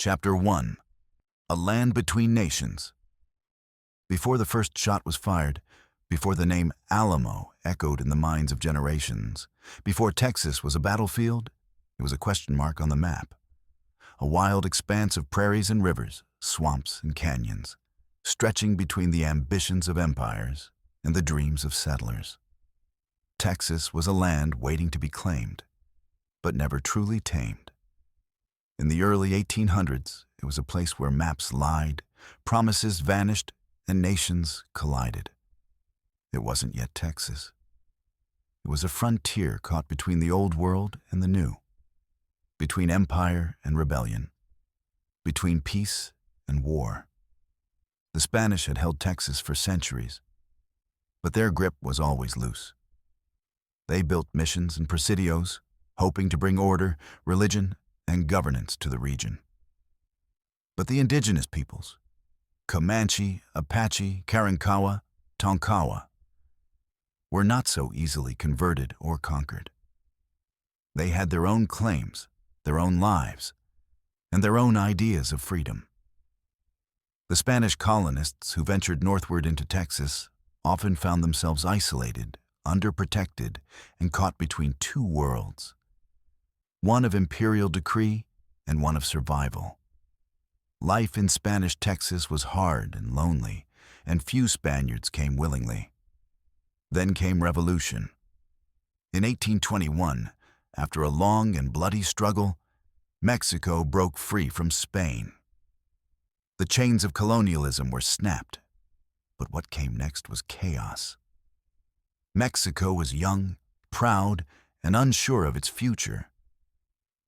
Chapter 1. A Land Between Nations. Before the first shot was fired, before the name Alamo echoed in the minds of generations, before Texas was a battlefield, it was a question mark on the map. A wild expanse of prairies and rivers, swamps and canyons, stretching between the ambitions of empires and the dreams of settlers. Texas was a land waiting to be claimed, but never truly tamed. In the early 1800s, it was a place where maps lied, promises vanished, and nations collided. It wasn't yet Texas. It was a frontier caught between the old world and the new, between empire and rebellion, between peace and war. The Spanish had held Texas for centuries, but their grip was always loose. They built missions and presidios, hoping to bring order, religion, and governance to the region. But the indigenous peoples, Comanche, Apache, Karankawa, Tonkawa, were not so easily converted or conquered. They had their own claims, their own lives, and their own ideas of freedom. The Spanish colonists who ventured northward into Texas often found themselves isolated, underprotected, and caught between two worlds, one of imperial decree and one of survival. Life in Spanish Texas was hard and lonely, and few Spaniards came willingly. Then came revolution. In 1821, after a long and bloody struggle, Mexico broke free from Spain. The chains of colonialism were snapped, but what came next was chaos. Mexico was young, proud, and unsure of its future.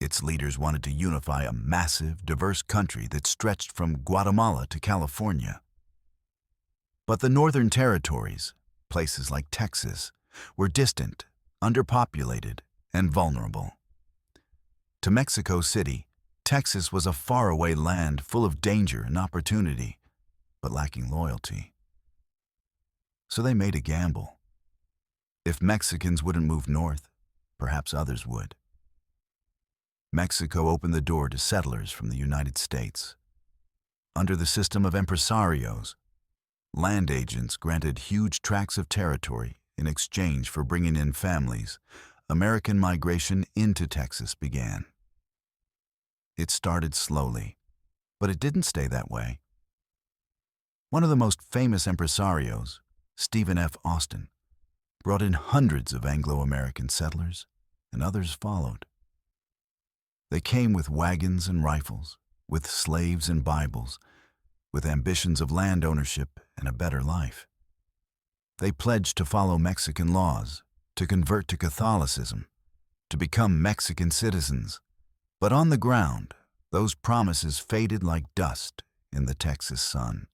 Its leaders wanted to unify a massive, diverse country that stretched from Guatemala to California. But the northern territories, places like Texas, were distant, underpopulated, and vulnerable. To Mexico City, Texas was a faraway land full of danger and opportunity, but lacking loyalty. So they made a gamble. If Mexicans wouldn't move north, perhaps others would. Mexico opened the door to settlers from the United States. Under the system of impresarios, land agents granted huge tracts of territory in exchange for bringing in families. American migration into Texas began. It started slowly, but it didn't stay that way. One of the most famous impresarios, Stephen F. Austin, brought in hundreds of Anglo-American settlers, and others followed. They came with wagons and rifles, with slaves and Bibles, with ambitions of land ownership and a better life. They pledged to follow Mexican laws, to convert to Catholicism, to become Mexican citizens. But on the ground, those promises faded like dust in the Texas sun.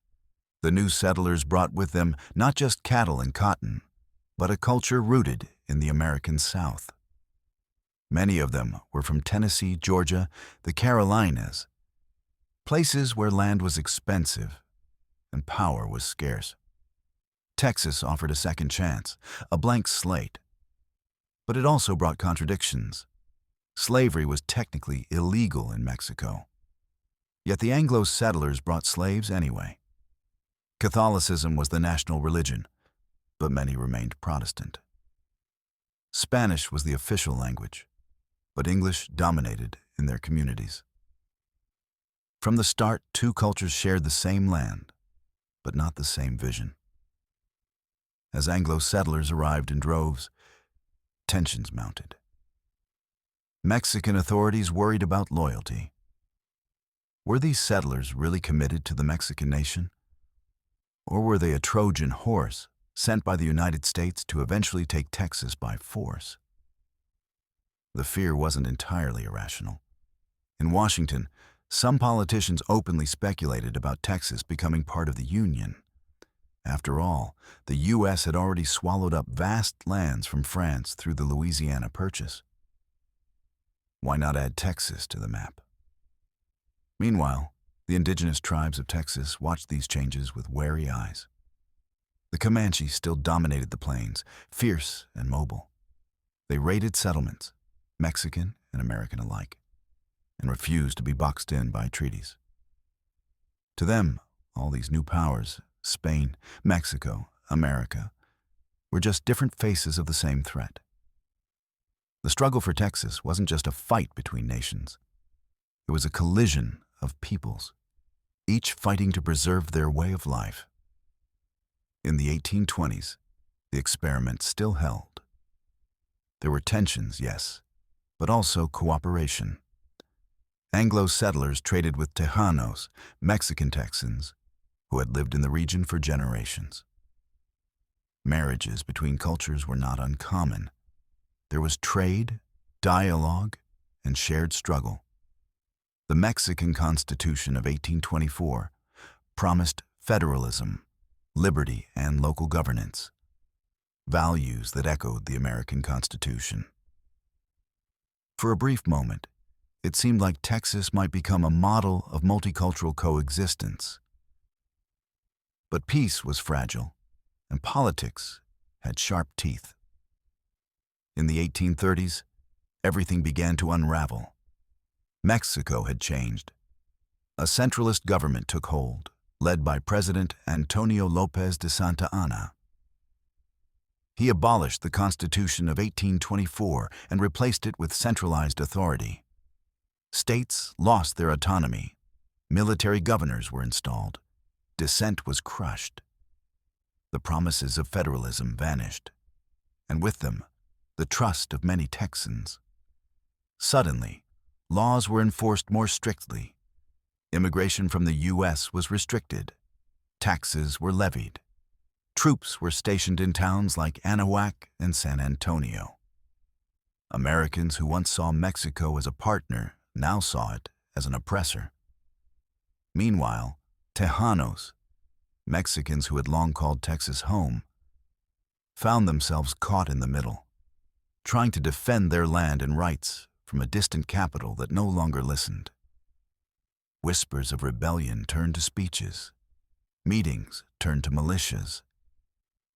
The new settlers brought with them not just cattle and cotton, but a culture rooted in the American South. Many of them were from Tennessee, Georgia, the Carolinas, places where land was expensive and power was scarce. Texas offered a second chance, a blank slate. But it also brought contradictions. Slavery was technically illegal in Mexico. Yet the Anglo settlers brought slaves anyway. Catholicism was the national religion, but many remained Protestant. Spanish was the official language, but English dominated in their communities. From the start, two cultures shared the same land, but not the same vision. As Anglo settlers arrived in droves, tensions mounted. Mexican authorities worried about loyalty. Were these settlers really committed to the Mexican nation? Or were they a Trojan horse sent by the United States to eventually take Texas by force? The fear wasn't entirely irrational. In Washington, some politicians openly speculated about Texas becoming part of the Union. After all, the U.S. had already swallowed up vast lands from France through the Louisiana Purchase. Why not add Texas to the map? Meanwhile, the indigenous tribes of Texas watched these changes with wary eyes. The Comanche still dominated the plains, fierce and mobile. They raided settlements, Mexican and American alike. and refused to be boxed in by treaties. To them, all these new powers, Spain, Mexico, America, were just different faces of the same threat. The struggle for Texas wasn't just a fight between nations. It was a collision of peoples, each fighting to preserve their way of life. In the 1820s, the experiment still held. There were tensions, yes, but also cooperation. Anglo settlers traded with Tejanos, Mexican Texans, who had lived in the region for generations. Marriages between cultures were not uncommon. There was trade, dialogue, and shared struggle. The Mexican Constitution of 1824 promised federalism, liberty, and local governance, values that echoed the American Constitution. For a brief moment, it seemed like Texas might become a model of multicultural coexistence. But peace was fragile, and politics had sharp teeth. In the 1830s, everything began to unravel. Mexico had changed. A centralist government took hold, led by President Antonio López de Santa Anna. He abolished the Constitution of 1824 and replaced it with centralized authority. States lost their autonomy. Military governors were installed. Dissent was crushed. The promises of federalism vanished, and with them, the trust of many Texans. Suddenly, laws were enforced more strictly. Immigration from the U.S. was restricted. Taxes were levied. Troops were stationed in towns like Anahuac and San Antonio. Americans who once saw Mexico as a partner now saw it as an oppressor. Meanwhile, Tejanos, Mexicans who had long called Texas home, found themselves caught in the middle, trying to defend their land and rights from a distant capital that no longer listened. Whispers of rebellion turned to speeches. Meetings turned to militias.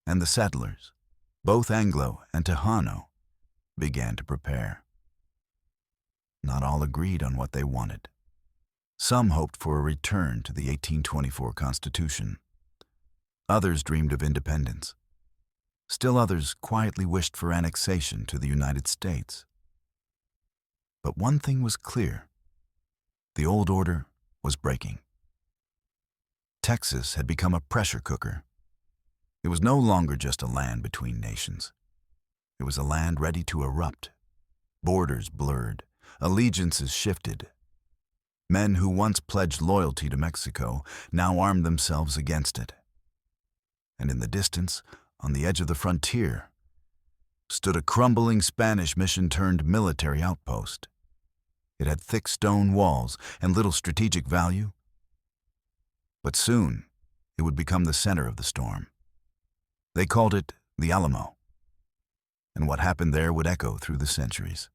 And the settlers, both Anglo and Tejano, began to prepare. Not all agreed on what they wanted. Some hoped for a return to the 1824 Constitution. Others dreamed of independence. Still others quietly wished for annexation to the United States. But one thing was clear. The old order was breaking. Texas had become a pressure cooker. It was no longer just a land between nations. It was a land ready to erupt. Borders blurred. Allegiances shifted. Men who once pledged loyalty to Mexico now armed themselves against it. And in the distance, on the edge of the frontier, stood a crumbling Spanish mission-turned-military outpost. It had thick stone walls and little strategic value. But soon, it would become the center of the storm. They called it the Alamo, and what happened there would echo through the centuries.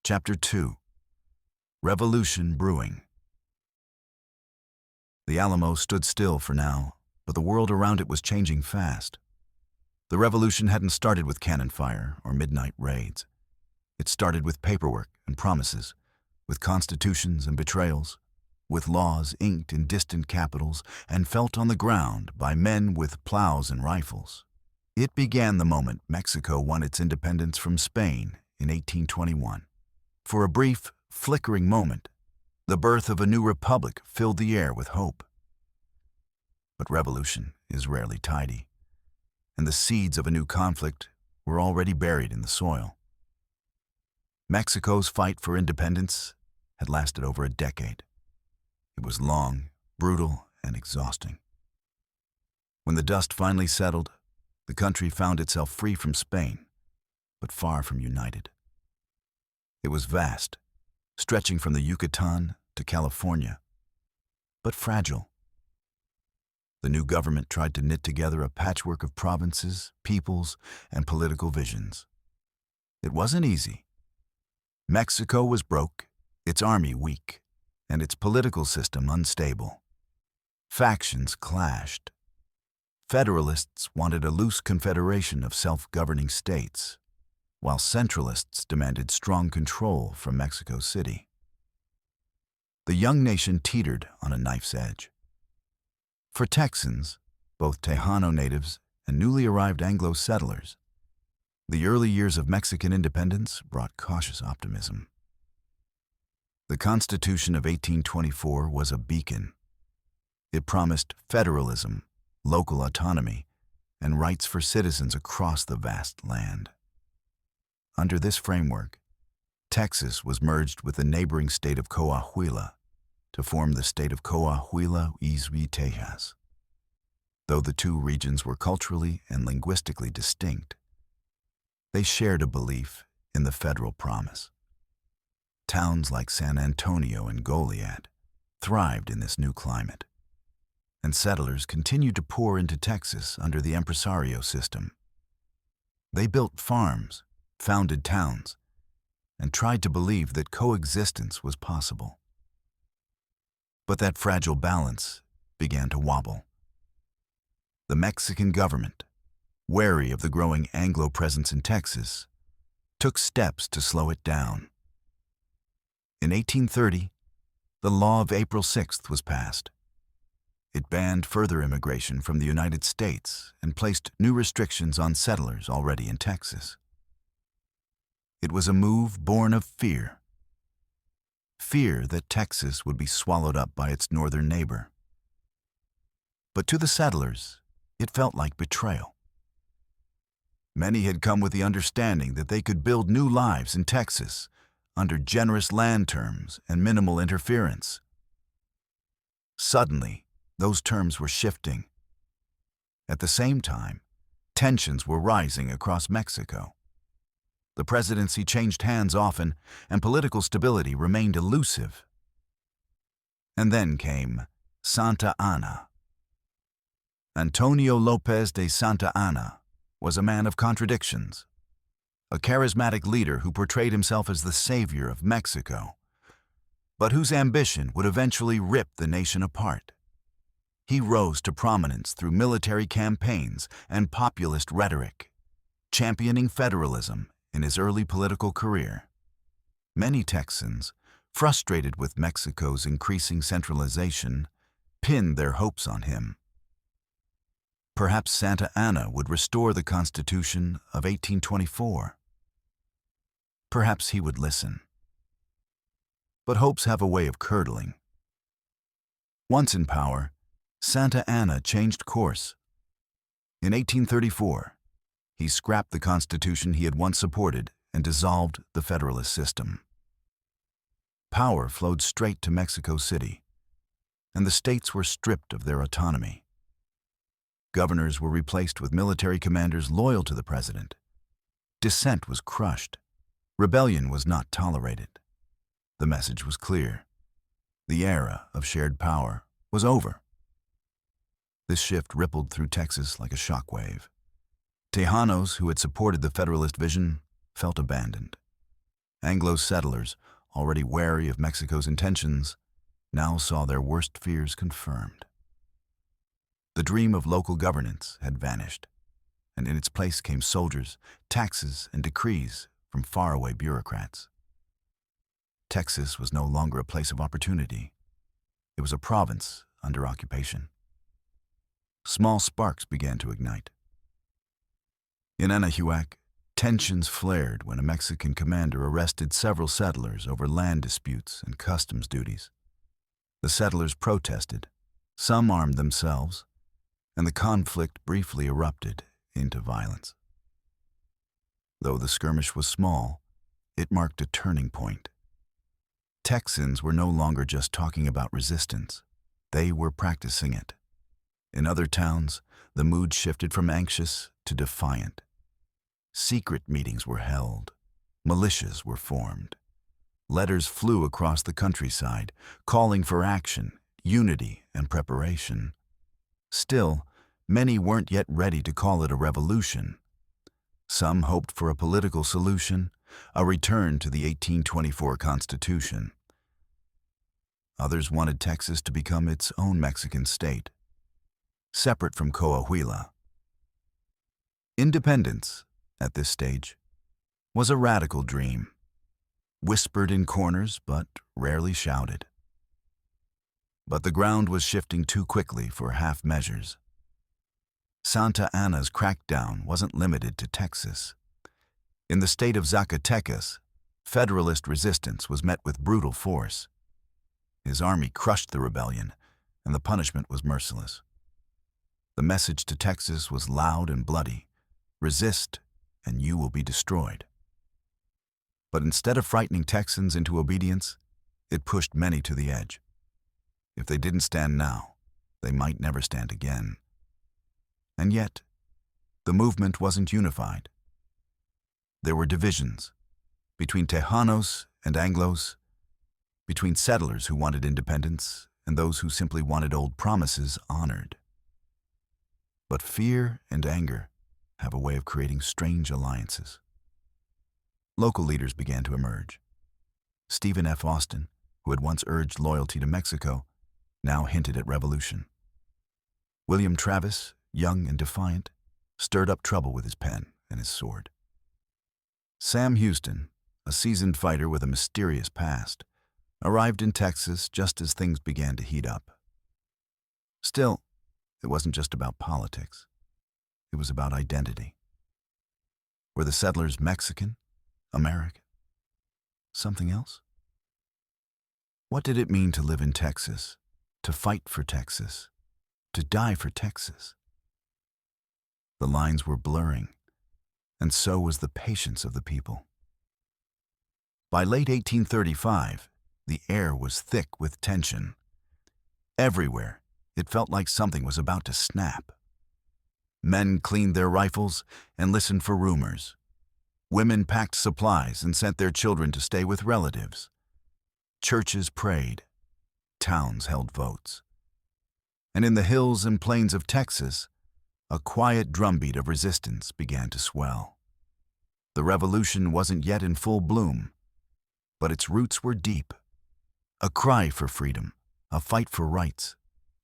Chapter 2. Revolution Brewing. The Alamo stood still for now, but the world around it was changing fast. The revolution hadn't started with cannon fire or midnight raids. It started with paperwork and promises, with constitutions and betrayals, with laws inked in distant capitals and felt on the ground by men with plows and rifles. It began the moment Mexico won its independence from Spain in 1821. For a brief, flickering moment, the birth of a new republic filled the air with hope. But revolution is rarely tidy, and the seeds of a new conflict were already buried in the soil. Mexico's fight for independence had lasted over a decade. It was long, brutal, and exhausting. When the dust finally settled, the country found itself free from Spain, but far from united. It was vast, stretching from the Yucatan to California, but fragile. The new government tried to knit together a patchwork of provinces, peoples, and political visions. It wasn't easy. Mexico was broke, its army weak, and its political system unstable. Factions clashed. Federalists wanted a loose confederation of self-governing states. while centralists demanded strong control from Mexico City. The young nation teetered on a knife's edge. For Texans, both Tejano natives and newly arrived Anglo settlers, the early years of Mexican independence brought cautious optimism. The Constitution of 1824 was a beacon. It promised federalism, local autonomy, and rights for citizens across the vast land. Under this framework, Texas was merged with the neighboring state of Coahuila to form the state of Coahuila y Texas. Though the two regions were culturally and linguistically distinct, they shared a belief in the federal promise. Towns like San Antonio and Goliad thrived in this new climate, and settlers continued to pour into Texas under the impresario system. They built farms, founded towns, and tried to believe that coexistence was possible. But that fragile balance began to wobble. The Mexican government, wary of the growing Anglo presence in Texas, took steps to slow it down. In 1830, the Law of April 6th was passed. It banned further immigration from the United States and placed new restrictions on settlers already in Texas. It was a move born of fear. Fear that Texas would be swallowed up by its northern neighbor. But to the settlers, it felt like betrayal. Many had come with the understanding that they could build new lives in Texas under generous land terms and minimal interference. Suddenly, those terms were shifting. At the same time, tensions were rising across Mexico. The presidency changed hands often, and political stability remained elusive. And then came Santa Anna. Antonio López de Santa Anna was a man of contradictions, a charismatic leader who portrayed himself as the savior of Mexico, but whose ambition would eventually rip the nation apart. He rose to prominence through military campaigns and populist rhetoric, championing federalism in his early political career. Many Texans, frustrated with Mexico's increasing centralization, pinned their hopes on him. Perhaps Santa Anna would restore the Constitution of 1824. Perhaps he would listen. But hopes have a way of curdling. Once in power, Santa Anna changed course. In 1834, he scrapped the Constitution he had once supported and dissolved the Federalist system. Power flowed straight to Mexico City, and the states were stripped of their autonomy. Governors were replaced with military commanders loyal to the president. Dissent was crushed. Rebellion was not tolerated. The message was clear. The era of shared power was over. This shift rippled through Texas like a shockwave. Tejanos who had supported the Federalist vision felt abandoned. Anglo settlers, already wary of Mexico's intentions, now saw their worst fears confirmed. The dream of local governance had vanished, and in its place came soldiers, taxes, and decrees from faraway bureaucrats. Texas was no longer a place of opportunity. It was a province under occupation. Small sparks began to ignite. In Anahuac, tensions flared when a Mexican commander arrested several settlers over land disputes and customs duties. The settlers protested, some armed themselves, and the conflict briefly erupted into violence. Though the skirmish was small, it marked a turning point. Texans were no longer just talking about resistance. They were practicing it. In other towns, the mood shifted from anxious to defiant. Secret meetings were held. Militias were formed. Letters flew across the countryside, calling for action, unity, and preparation. Still, many weren't yet ready to call it a revolution. Some hoped for a political solution, a return to the 1824 Constitution. Others wanted Texas to become its own Mexican state, separate from Coahuila. Independence, at this stage, was a radical dream, whispered in corners but rarely shouted. But the ground was shifting too quickly for half measures. Santa Anna's crackdown wasn't limited to Texas. In the state of Zacatecas, Federalist resistance was met with brutal force. His army crushed the rebellion, and the punishment was merciless. The message to Texas was loud and bloody: resist, and you will be destroyed. But instead of frightening Texans into obedience, it pushed many to the edge. If they didn't stand now, they might never stand again. And yet, the movement wasn't unified. There were divisions between Tejanos and Anglos, between settlers who wanted independence and those who simply wanted old promises honored. But fear and anger have a way of creating strange alliances. Local leaders began to emerge. Stephen F. Austin, who had once urged loyalty to Mexico, now hinted at revolution. William Travis, young and defiant, stirred up trouble with his pen and his sword. Sam Houston, a seasoned fighter with a mysterious past, arrived in Texas just as things began to heat up. Still, it wasn't just about politics. It was about identity. Were the settlers Mexican, American, something else? What did it mean to live in Texas, to fight for Texas, to die for Texas? The lines were blurring, and so was the patience of the people. By late 1835, the air was thick with tension. Everywhere, it felt like something was about to snap. Men cleaned their rifles and listened for rumors. Women packed supplies and sent their children to stay with relatives. Churches prayed. Towns held votes. And in the hills and plains of Texas, a quiet drumbeat of resistance began to swell. The revolution wasn't yet in full bloom, but its roots were deep. A cry for freedom, a fight for rights,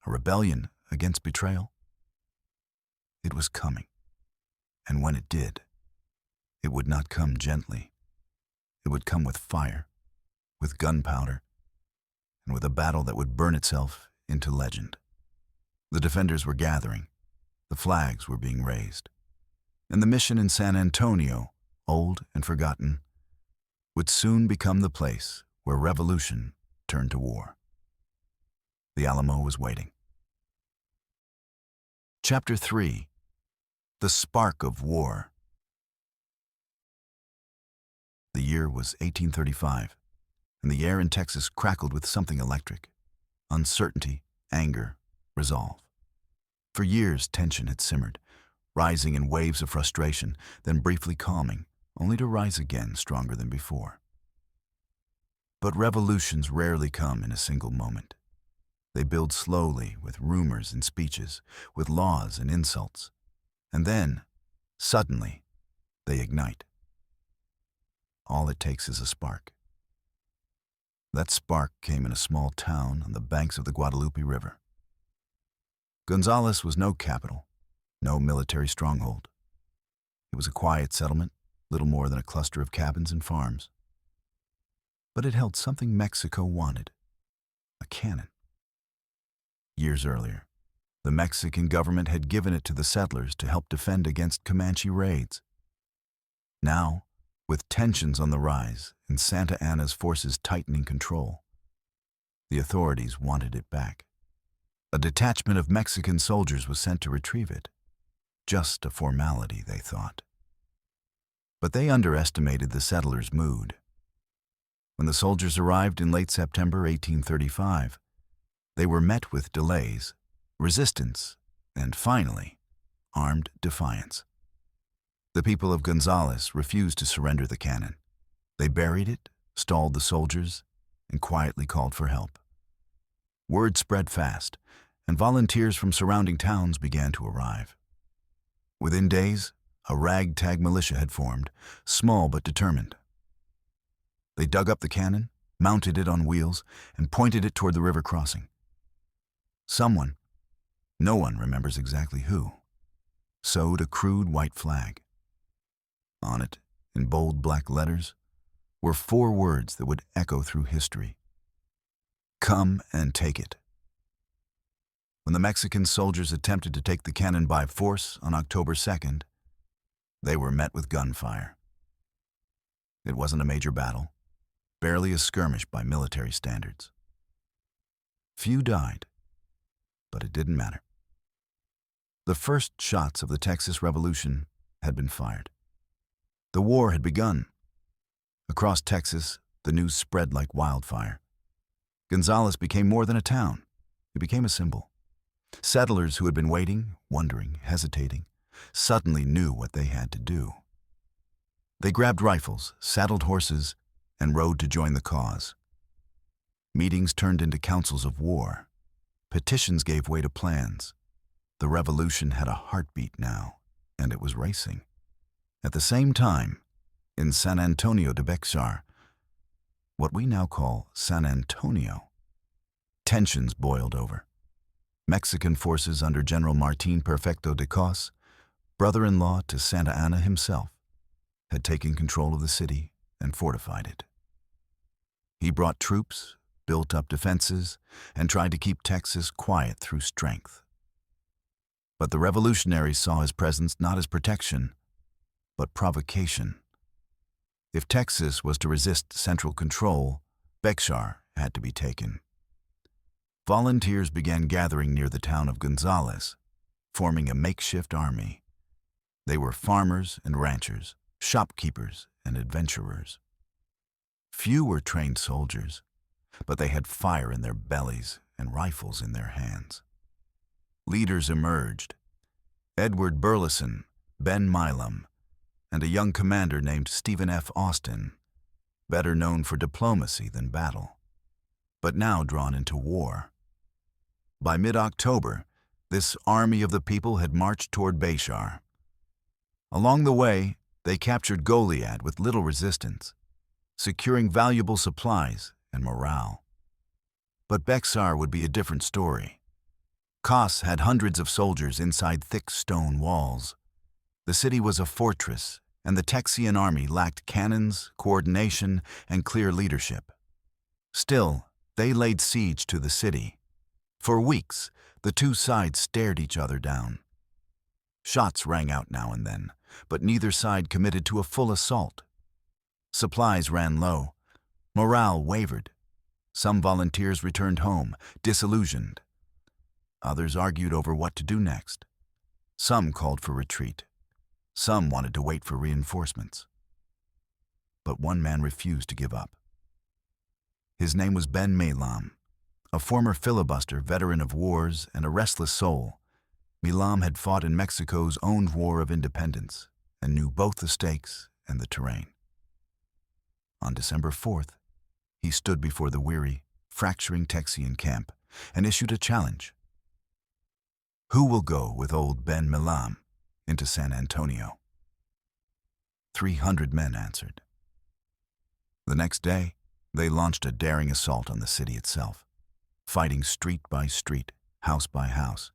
a rebellion against betrayal. It was coming, and when it did, it would not come gently. It would come with fire, with gunpowder, and with a battle that would burn itself into legend. The defenders were gathering, the flags were being raised, and the mission in San Antonio, old and forgotten, would soon become the place where revolution turned to war. The Alamo was waiting. Chapter 3: The Spark of War. The year was 1835, and the air in Texas crackled with something electric: uncertainty, anger, resolve. For years, tension had simmered, rising in waves of frustration, then briefly calming, only to rise again stronger than before. But revolutions rarely come in a single moment. They build slowly with rumors and speeches, with laws and insults. And then, suddenly, they ignite. All it takes is a spark. That spark came in a small town on the banks of the Guadalupe River. Gonzales was no capital, no military stronghold. It was a quiet settlement, little more than a cluster of cabins and farms. But it held something Mexico wanted: a cannon. Years earlier, the Mexican government had given it to the settlers to help defend against Comanche raids. Now, with tensions on the rise and Santa Anna's forces tightening control, the authorities wanted it back. A detachment of Mexican soldiers was sent to retrieve it. Just a formality, they thought. But they underestimated the settlers' mood. When the soldiers arrived in late September 1835, they were met with delays, resistance, and finally, armed defiance. The people of Gonzales refused to surrender the cannon. They buried it, stalled the soldiers, and quietly called for help. Word spread fast, and volunteers from surrounding towns began to arrive. Within days, a ragtag militia had formed, small but determined. They dug up the cannon, mounted it on wheels, and pointed it toward the river crossing. Someone, no one remembers exactly who, sewed a crude white flag. On it, in bold black letters, were 4 words that would echo through history. Come and take it. When the Mexican soldiers attempted to take the cannon by force on October 2nd, they were met with gunfire. It wasn't a major battle, barely a skirmish by military standards. Few died, but it didn't matter. The first shots of the Texas Revolution had been fired. The war had begun. Across Texas, the news spread like wildfire. Gonzales became more than a town. It became a symbol. Settlers who had been waiting, wondering, hesitating, suddenly knew what they had to do. They grabbed rifles, saddled horses, and rode to join the cause. Meetings turned into councils of war. Petitions gave way to plans. The revolution had a heartbeat now, and it was racing. At the same time, in San Antonio de Bexar, what we now call San Antonio, tensions boiled over. Mexican forces under General Martín Perfecto de Cos, brother-in-law to Santa Anna himself, had taken control of the city and fortified it. He brought troops, built up defenses, and tried to keep Texas quiet through strength. But the revolutionaries saw his presence not as protection, but provocation. If Texas was to resist central control, Bexar had to be taken. Volunteers began gathering near the town of Gonzales, forming a makeshift army. They were farmers and ranchers, shopkeepers and adventurers. Few were trained soldiers, but they had fire in their bellies and rifles in their hands. Leaders emerged: Edward Burleson, Ben Milam, and a young commander named Stephen F. Austin, better known for diplomacy than battle, but now drawn into war. By mid-October, this army of the people had marched toward Bexar. Along the way, they captured Goliad with little resistance, securing valuable supplies and morale. But Bexar would be a different story. Cos had hundreds of soldiers inside thick stone walls. The city was a fortress, and the Texian army lacked cannons, coordination, and clear leadership. Still, they laid siege to the city. For weeks, the two sides stared each other down. Shots rang out now and then, but neither side committed to a full assault. Supplies ran low. Morale wavered. Some volunteers returned home, disillusioned. Others argued over what to do next. Some called for retreat. Some wanted to wait for reinforcements. But one man refused to give up. His name was Ben Milam, a former filibuster, veteran of wars, and a restless soul. Milam had fought in Mexico's own war of independence and knew both the stakes and the terrain. On December 4th, he stood before the weary, fracturing Texian camp and issued a challenge. Who will go with old Ben Milam into San Antonio? 300 men answered. The next day, they launched a daring assault on the city itself, fighting street by street, house by house.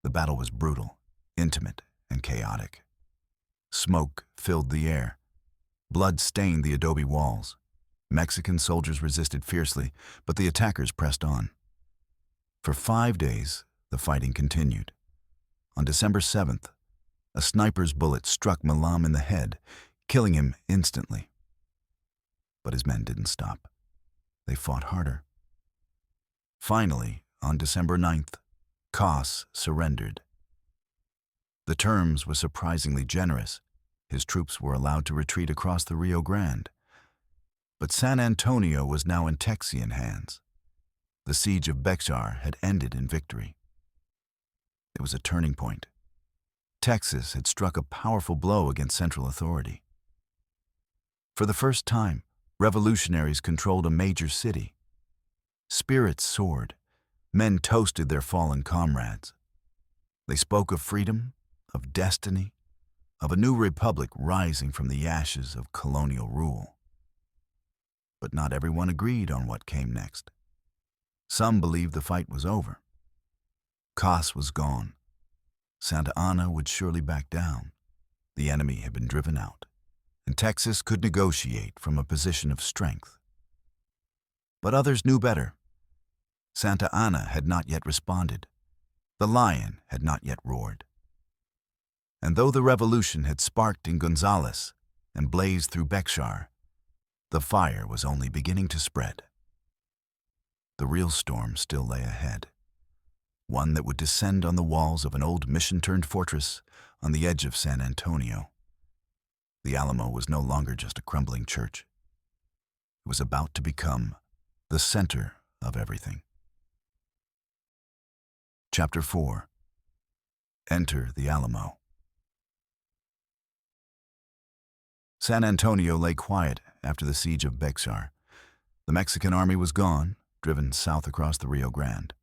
The battle was brutal, intimate, and chaotic. Smoke filled the air. Blood stained the adobe walls. Mexican soldiers resisted fiercely, but the attackers pressed on. For 5 days, the fighting continued. On December 7th, a sniper's bullet struck Milam in the head, killing him instantly. But his men didn't stop. They fought harder. Finally, on December 9th, Cos surrendered. The terms were surprisingly generous. His troops were allowed to retreat across the Rio Grande. But San Antonio was now in Texian hands. The siege of Bexar had ended in victory. It was a turning point. Texas had struck a powerful blow against central authority. For the first time, revolutionaries controlled a major city. Spirits soared. Men toasted their fallen comrades. They spoke of freedom, of destiny, of a new republic rising from the ashes of colonial rule. But not everyone agreed on what came next. Some believed the fight was over. Cos was gone. Santa Anna would surely back down. The enemy had been driven out, and Texas could negotiate from a position of strength. But others knew better. Santa Anna had not yet responded. The lion had not yet roared. And though the revolution had sparked in Gonzales and blazed through Bexar, the fire was only beginning to spread. The real storm still lay ahead, one that would descend on the walls of an old mission-turned-fortress on the edge of San Antonio. The Alamo was no longer just a crumbling church. It was about to become the center of everything. Chapter 4. Enter the Alamo. San Antonio lay quiet after the siege of Bexar. The Mexican army was gone, driven south across the Rio Grande.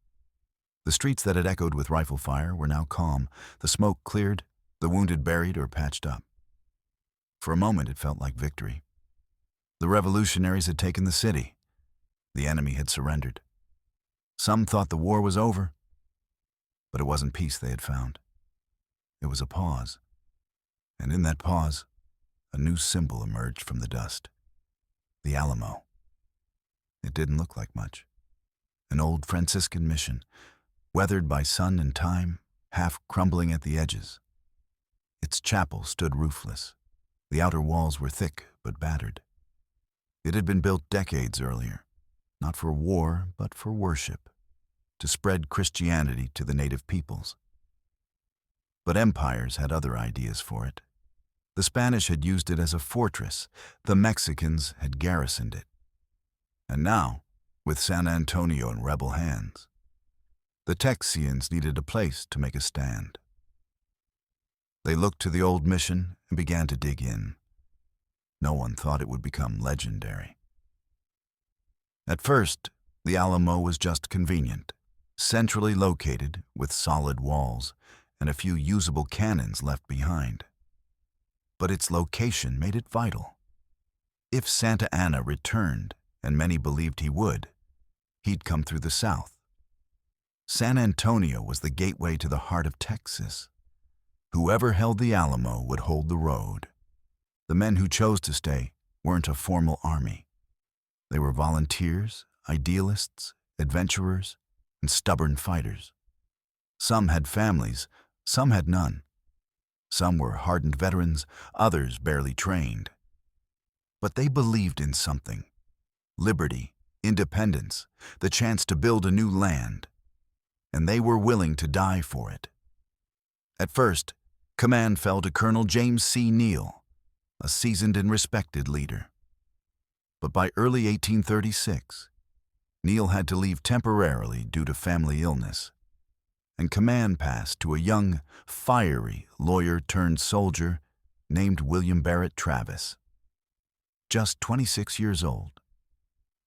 The streets that had echoed with rifle fire were now calm, the smoke cleared, the wounded buried or patched up. For a moment it felt like victory. The revolutionaries had taken the city. The enemy had surrendered. Some thought the war was over, but it wasn't peace they had found. It was a pause, and in that pause, a new symbol emerged from the dust. The Alamo. It didn't look like much. An old Franciscan mission, weathered by sun and time, half crumbling at the edges. Its chapel stood roofless. The outer walls were thick but battered. It had been built decades earlier, not for war but for worship, to spread Christianity to the native peoples. But empires had other ideas for it. The Spanish had used it as a fortress. The Mexicans had garrisoned it. And now, with San Antonio in rebel hands, the Texians needed a place to make a stand. They looked to the old mission and began to dig in. No one thought it would become legendary. At first, the Alamo was just convenient, centrally located with solid walls and a few usable cannons left behind. But its location made it vital. If Santa Anna returned, and many believed he would, he'd come through the south. San Antonio was the gateway to the heart of Texas. Whoever held the Alamo would hold the road. The men who chose to stay weren't a formal army. They were volunteers, idealists, adventurers, and stubborn fighters. Some had families, some had none. Some were hardened veterans, others barely trained. But they believed in something: liberty, independence, the chance to build a new land. And they were willing to die for it. At first, command fell to Colonel James C. Neal, a seasoned and respected leader. But by early 1836, Neal had to leave temporarily due to family illness, and command passed to a young, fiery lawyer-turned-soldier named William Barrett Travis. Just 26 years old,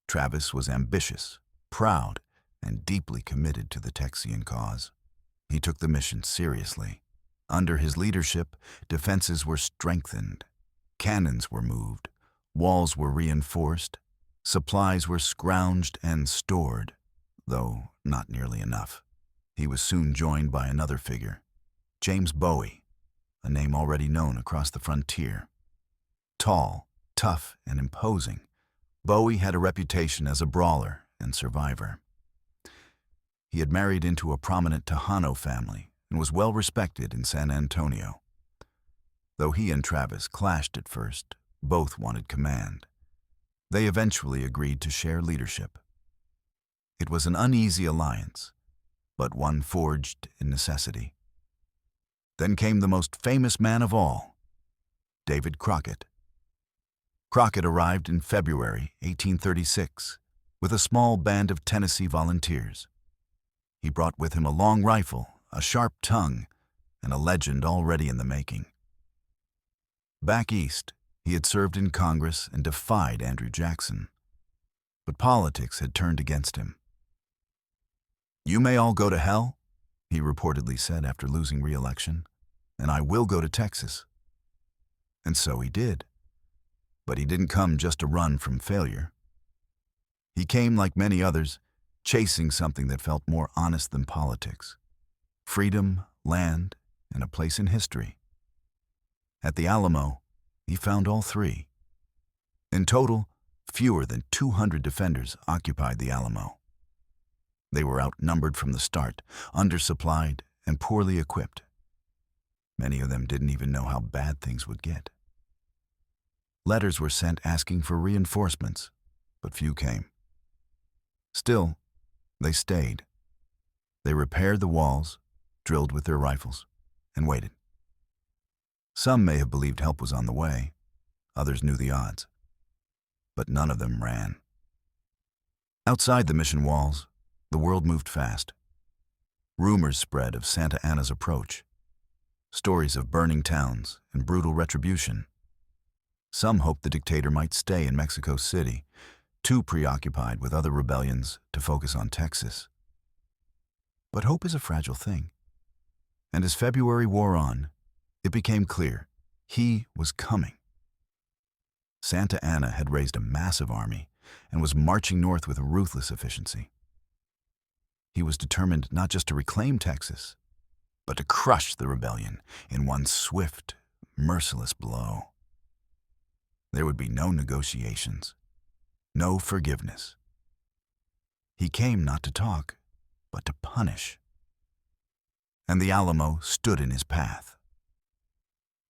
Travis was ambitious, proud, and deeply committed to the Texian cause. He took the mission seriously. Under his leadership, defenses were strengthened, cannons were moved, walls were reinforced, supplies were scrounged and stored, though not nearly enough. He was soon joined by another figure, James Bowie, a name already known across the frontier. Tall, tough, and imposing, Bowie had a reputation as a brawler and survivor. He had married into a prominent Tejano family and was well respected in San Antonio. Though he and Travis clashed at first, both wanted command. They eventually agreed to share leadership. It was an uneasy alliance, but one forged in necessity. Then came the most famous man of all, Davy Crockett. Crockett arrived in February 1836 with a small band of Tennessee volunteers. He brought with him a long rifle, a sharp tongue, and a legend already in the making. Back east, he had served in Congress and defied Andrew Jackson. But politics had turned against him. "You may all go to hell," he reportedly said after losing re-election, "and I will go to Texas." And so he did. But he didn't come just to run from failure. He came, like many others, chasing something that felt more honest than politics: freedom, land, and a place in history. At the Alamo, he found all three. In total, fewer than 200 defenders occupied the Alamo. They were outnumbered from the start, undersupplied, and poorly equipped. Many of them didn't even know how bad things would get. Letters were sent asking for reinforcements, but few came. Still, they stayed. They repaired the walls, drilled with their rifles, and waited. Some may have believed help was on the way. Others knew the odds. But none of them ran. Outside the mission walls, the world moved fast. Rumors spread of Santa Anna's approach. Stories of burning towns and brutal retribution. Some hoped the dictator might stay in Mexico City, too preoccupied with other rebellions to focus on Texas. But hope is a fragile thing. And as February wore on, it became clear he was coming. Santa Anna had raised a massive army and was marching north with ruthless efficiency. He was determined not just to reclaim Texas, but to crush the rebellion in one swift, merciless blow. There would be no negotiations, no forgiveness. He came not to talk, but to punish. And the Alamo stood in his path.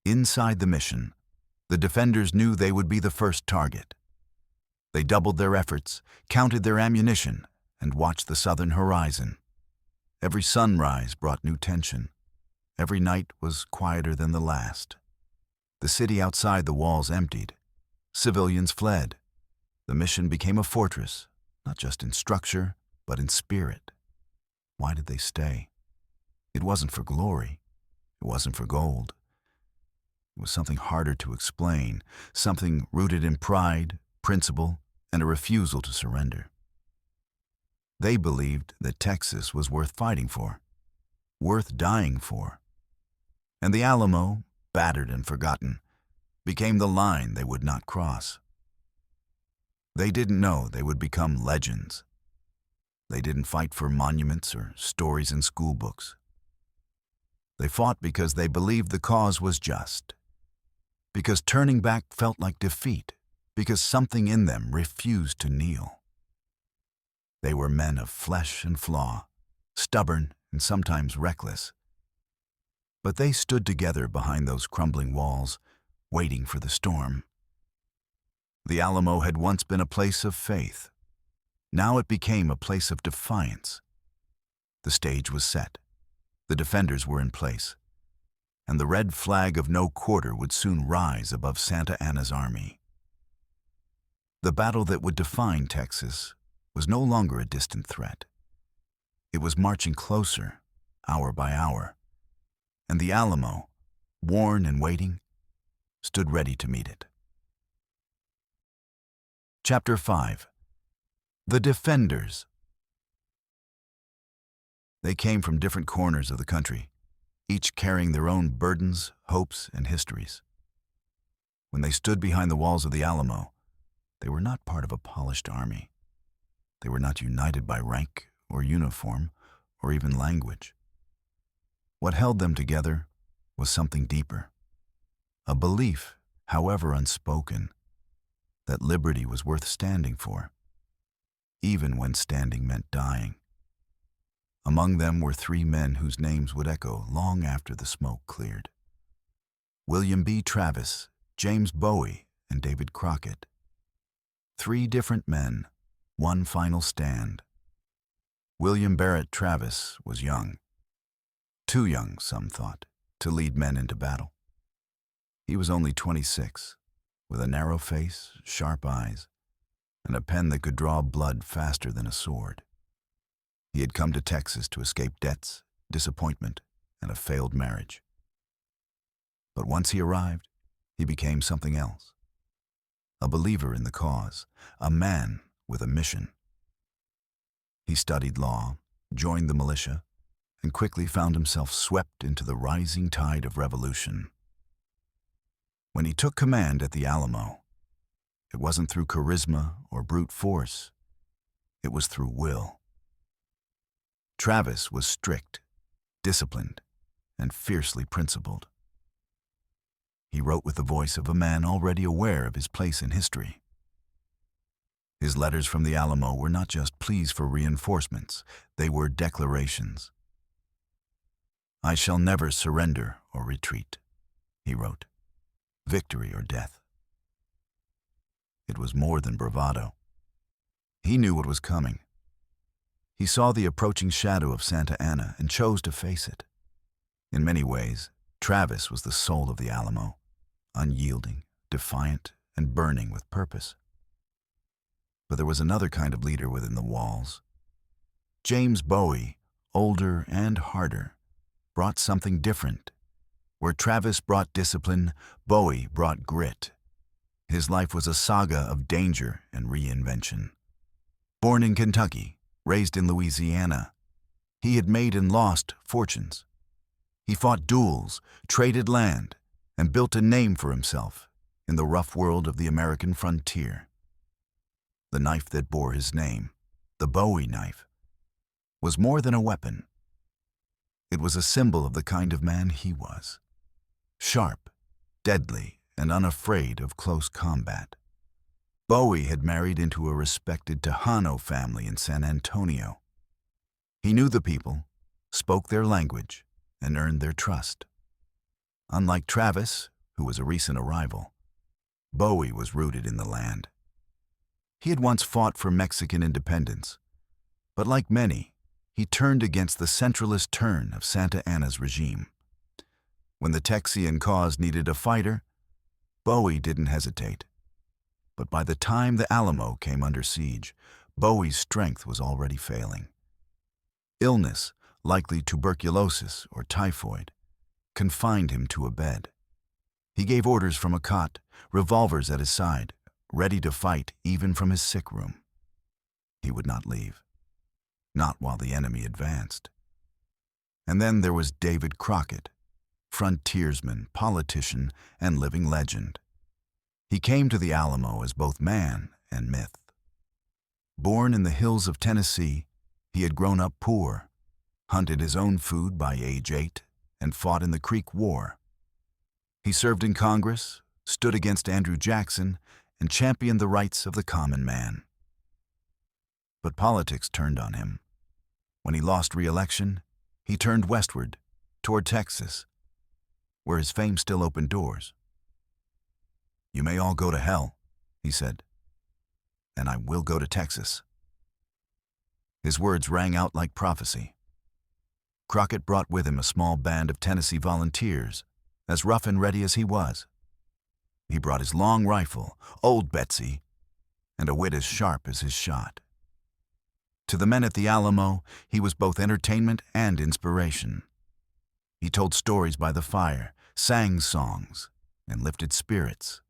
Inside the mission, the defenders knew they would be the first target. They doubled their efforts, counted their ammunition, and watched the southern horizon. Every sunrise brought new tension. Every night was quieter than the last. The city outside the walls emptied. Civilians fled. The mission became a fortress, not just in structure, but in spirit. Why did they stay? It wasn't for glory. It wasn't for gold. It was something harder to explain, something rooted in pride, principle, and a refusal to surrender. They believed that Texas was worth fighting for, worth dying for. And the Alamo, battered and forgotten, became the line they would not cross. They didn't know they would become legends. They didn't fight for monuments or stories in school books. They fought because they believed the cause was just, because turning back felt like defeat, because something in them refused to kneel. They were men of flesh and flaw, stubborn and sometimes reckless. But they stood together behind those crumbling walls, waiting for the storm. The Alamo had once been a place of faith. Now it became a place of defiance. The stage was set. The defenders were in place. And the red flag of no quarter would soon rise above Santa Anna's army. The battle that would define Texas was no longer a distant threat. It was marching closer, hour by hour. And the Alamo, worn and waiting, stood ready to meet it. Chapter 5. The Defenders. They came from different corners of the country, each carrying their own burdens, hopes, and histories. When they stood behind the walls of the Alamo, they were not part of a polished army. They were not united by rank or uniform or even language. What held them together was something deeper, a belief, however unspoken, that liberty was worth standing for, even when standing meant dying. Among them were three men whose names would echo long after the smoke cleared. William B. Travis, James Bowie, and Davy Crockett. Three different men, one final stand. William Barrett Travis was young. Too young, some thought, to lead men into battle. He was only 26, with a narrow face, sharp eyes, and a pen that could draw blood faster than a sword. He had come to Texas to escape debts, disappointment, and a failed marriage. But once he arrived, he became something else. A believer in the cause, a man with a mission. He studied law, joined the militia, and quickly found himself swept into the rising tide of revolution. When he took command at the Alamo, it wasn't through charisma or brute force. It was through will. Travis was strict, disciplined, and fiercely principled. he wrote with the voice of a man already aware of his place in history. His letters from the Alamo were not just pleas for reinforcements, they were declarations. "I shall never surrender or retreat," he wrote. "Victory or death." It was more than bravado. He knew what was coming. He saw the approaching shadow of Santa Ana and chose to face it. In many ways, Travis was the soul of the Alamo, unyielding, defiant, and burning with purpose. But there was another kind of leader within the walls. James Bowie, older and harder, brought something different. Where Travis brought discipline, Bowie brought grit. His life was a saga of danger and reinvention. Born in Kentucky, raised in Louisiana, he had made and lost fortunes. He fought duels, traded land, and built a name for himself in the rough world of the American frontier. The knife that bore his name, the Bowie knife, was more than a weapon. It was a symbol of the kind of man he was. Sharp, deadly, and unafraid of close combat. Bowie had married into a respected Tejano family in San Antonio. He knew the people, spoke their language, and earned their trust. Unlike Travis, who was a recent arrival, Bowie was rooted in the land. He had once fought for Mexican independence, but like many, he turned against the centralist turn of Santa Anna's regime. When the Texian cause needed a fighter, Bowie didn't hesitate. But by the time the Alamo came under siege, Bowie's strength was already failing. Illness, likely tuberculosis or typhoid, confined him to a bed. He gave orders from a cot, revolvers at his side, ready to fight even from his sick room. He would not leave, not while the enemy advanced. And then there was Davy Crockett, frontiersman, politician, and living legend. He came to the Alamo as both man and myth. Born in the hills of Tennessee, he had grown up poor, hunted his own food by age 8, and fought in the Creek War. He served in Congress, stood against Andrew Jackson, and championed the rights of the common man. But politics turned on him. When he lost re-election, he turned westward, toward Texas, where his fame still opened doors. "You may all go to hell," he said, "and I will go to Texas." His words rang out like prophecy. Crockett brought with him a small band of Tennessee volunteers, as rough and ready as he was. He brought his long rifle, Old Betsy, and a wit as sharp as his shot. To the men at the Alamo, he was both entertainment and inspiration. He told stories by the fire, sang songs, and lifted spirits.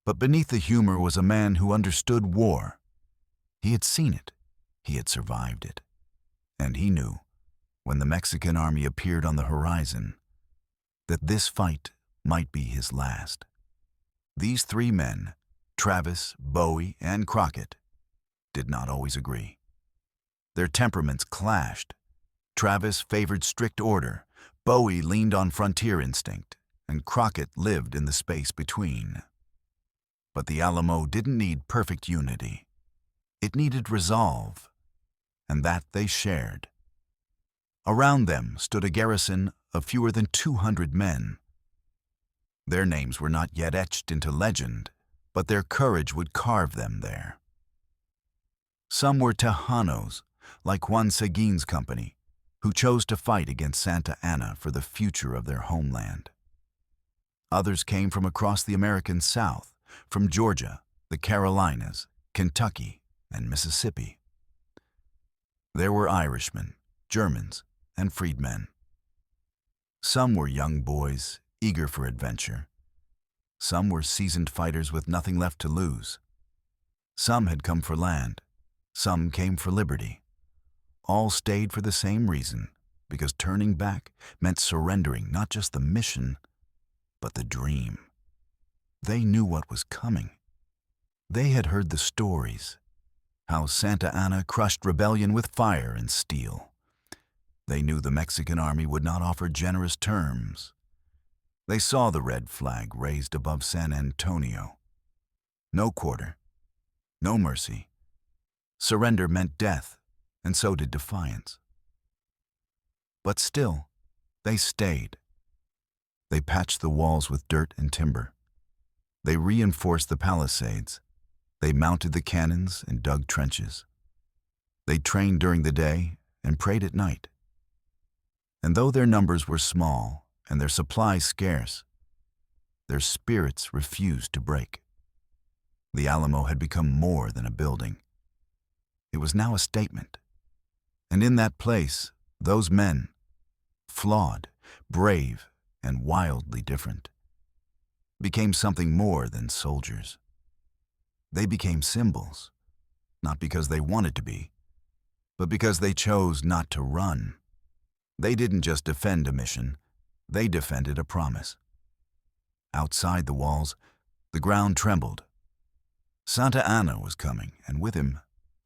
But beneath the humor was a man who understood war. He had seen it, he had survived it, and he knew, when the Mexican army appeared on the horizon, that this fight might be his last. These three men, Travis, Bowie, and Crockett, did not always agree. Their temperaments clashed. Travis favored strict order, Bowie leaned on frontier instinct, and Crockett lived in the space between. But the Alamo didn't need perfect unity. It needed resolve, and that they shared. Around them stood a garrison of fewer than 200 men. Their names were not yet etched into legend, but their courage would carve them there. Some were Tejanos, like Juan Seguin's company, who chose to fight against Santa Ana for the future of their homeland. Others came from across the American South, from Georgia, the Carolinas, Kentucky, and Mississippi. There were Irishmen, Germans, and freedmen. Some were young boys, eager for adventure. Some were seasoned fighters with nothing left to lose. Some had come for land. Some came for liberty. All stayed for the same reason, because turning back meant surrendering not just the mission, but the dream. They knew what was coming. They had heard the stories, how Santa Ana crushed rebellion with fire and steel. They knew the Mexican army would not offer generous terms. They saw the red flag raised above San Antonio. No quarter, no mercy. Surrender meant death, and so did defiance. But still, they stayed. They patched the walls with dirt and timber. They reinforced the palisades. They mounted the cannons and dug trenches. They trained during the day and prayed at night. And though their numbers were small and their supplies scarce, their spirits refused to break. The Alamo had become more than a building. It was now a statement. And in that place, those men, flawed, brave, and wildly different, became something more than soldiers. They became symbols, not because they wanted to be, but because they chose not to run. They didn't just defend a mission, they defended a promise. Outside the walls, the ground trembled. Santa Anna was coming, and with him,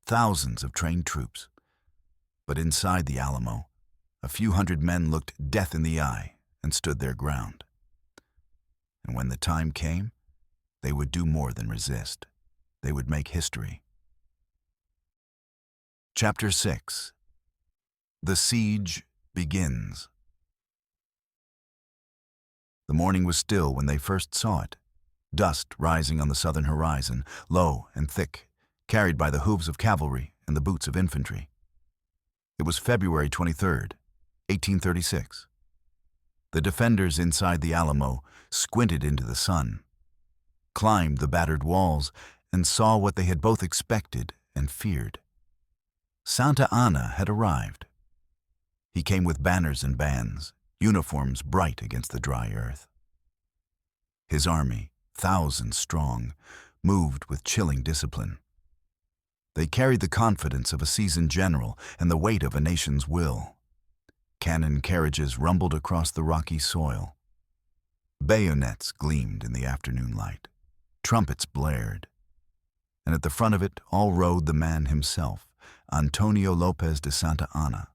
thousands of trained troops. But inside the Alamo, a few hundred men looked death in the eye and stood their ground. And when the time came, they would do more than resist. They would make history. Chapter 6. The Siege Begins. The morning was still when they first saw it, dust rising on the southern horizon, low and thick, carried by the hooves of cavalry and the boots of infantry. It was February 23rd, 1836. The defenders inside the Alamo squinted into the sun, climbed the battered walls, and saw what they had both expected and feared. Santa Anna had arrived. He came with banners and bands, uniforms bright against the dry earth. His army, thousands strong, moved with chilling discipline. They carried the confidence of a seasoned general and the weight of a nation's will. Cannon carriages rumbled across the rocky soil. Bayonets gleamed in the afternoon light. Trumpets blared. And at the front of it all rode the man himself, Antonio Lopez de Santa Anna,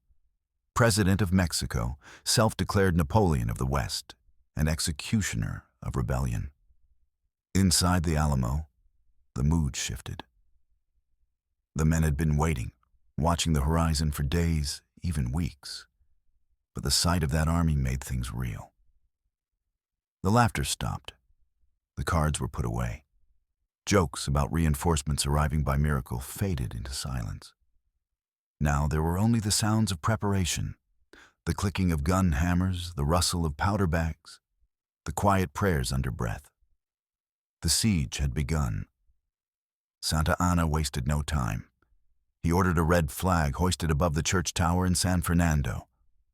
President of Mexico, self-declared Napoleon of the West, and executioner of rebellion. Inside the Alamo, the mood shifted. The men had been waiting, watching the horizon for days, even weeks. But the sight of that army made things real. The laughter stopped. The cards were put away. Jokes about reinforcements arriving by miracle faded into silence. Now there were only the sounds of preparation, the clicking of gun hammers, the rustle of powder bags, the quiet prayers under breath. The siege had begun. Santa Anna wasted no time. He ordered a red flag hoisted above the church tower in San Fernando,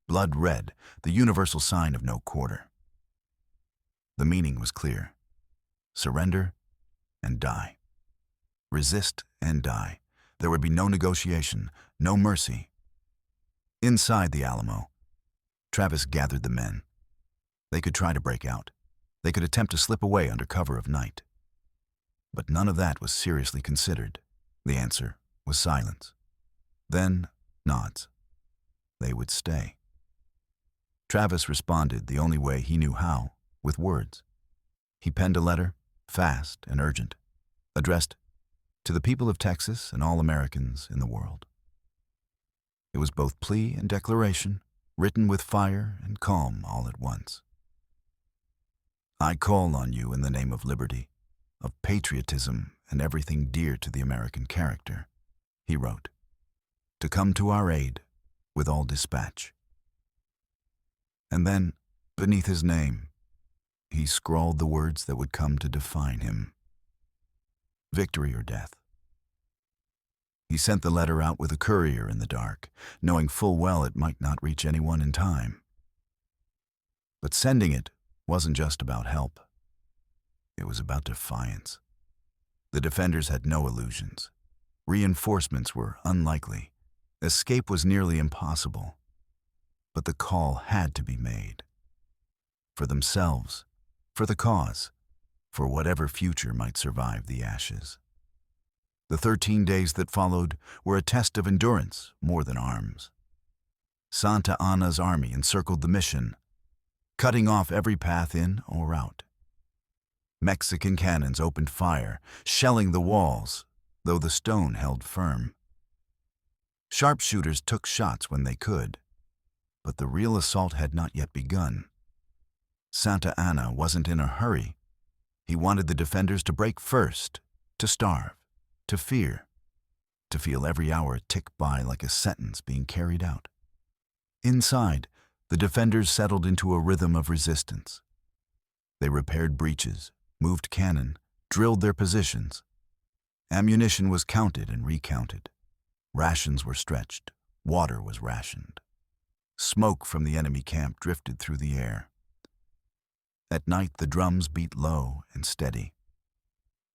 blood red, the universal sign of no quarter. The meaning was clear. Surrender and die. Resist and die. There would be no negotiation, no mercy. Inside the Alamo, Travis gathered the men. They could try to break out. They could attempt to slip away under cover of night. But none of that was seriously considered. The answer was silence. Then nods. They would stay. Travis responded the only way he knew how, with words. He penned a letter, fast and urgent, addressed to the people of Texas and all Americans in the world. It was both plea and declaration, written with fire and calm all at once. I call on you in the name of liberty, of patriotism and everything dear to the American character, he wrote, to come to our aid with all dispatch. And then, beneath his name, he scrawled the words that would come to define him: victory or death. He sent the letter out with a courier in the dark, knowing full well it might not reach anyone in time. But sending it wasn't just about help. It was about defiance. The defenders had no illusions. Reinforcements were unlikely. Escape was nearly impossible. But the call had to be made. For themselves, for the cause, for whatever future might survive the ashes. The 13 days that followed were a test of endurance more than arms. Santa Anna's army encircled the mission. cutting off every path in or out. Mexican cannons opened fire, shelling the walls, though the stone held firm. Sharpshooters took shots when they could, but the real assault had not yet begun. Santa Anna wasn't in a hurry. He wanted the defenders to break first, to starve, to fear, to feel every hour tick by like a sentence being carried out. Inside, the defenders settled into a rhythm of resistance. They repaired breaches, moved cannon, drilled their positions. Ammunition was counted and recounted. Rations were stretched. Water was rationed. Smoke from the enemy camp drifted through the air. At night, the drums beat low and steady.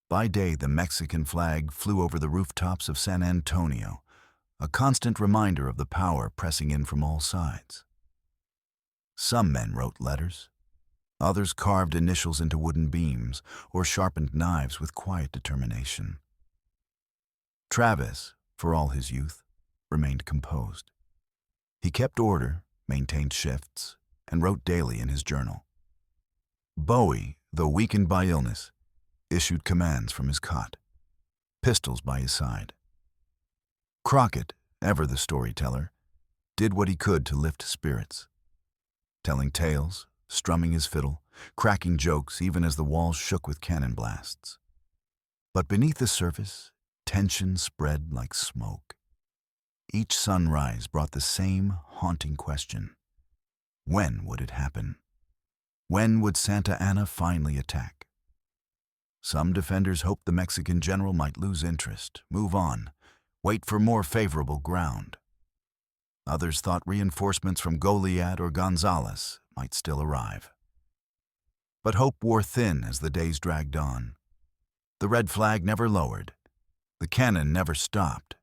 By day, the Mexican flag flew over the rooftops of San Antonio, a constant reminder of the power pressing in from all sides. Some men wrote letters. Others carved initials into wooden beams or sharpened knives with quiet determination. Travis, for all his youth, remained composed. He kept order, maintained shifts, and wrote daily in his journal. Bowie, though weakened by illness, issued commands from his cot, pistols by his side. Crockett, ever the storyteller, did what he could to lift spirits, telling tales, strumming his fiddle, cracking jokes even as the walls shook with cannon blasts. But beneath the surface, tension spread like smoke. Each sunrise brought the same haunting question. When would it happen? When would Santa Anna finally attack? Some defenders hoped the Mexican general might lose interest, move on, wait for more favorable ground. Others thought reinforcements from Goliad or Gonzales might still arrive. But hope wore thin as the days dragged on. The red flag never lowered. The cannon never stopped.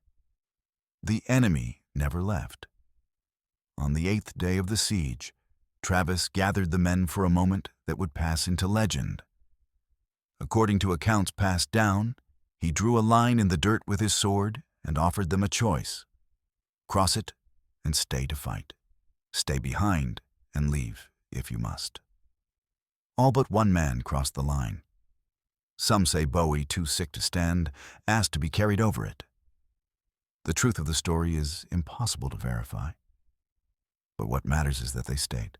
The enemy never left. On the 8th day of the siege, Travis gathered the men for a moment that would pass into legend. According to accounts passed down, he drew a line in the dirt with his sword and offered them a choice. Cross it and stay to fight. Stay behind and leave if you must. All but one man crossed the line. Some say Bowie, too sick to stand, asked to be carried over it. The truth of the story is impossible to verify. But what matters is that they stayed.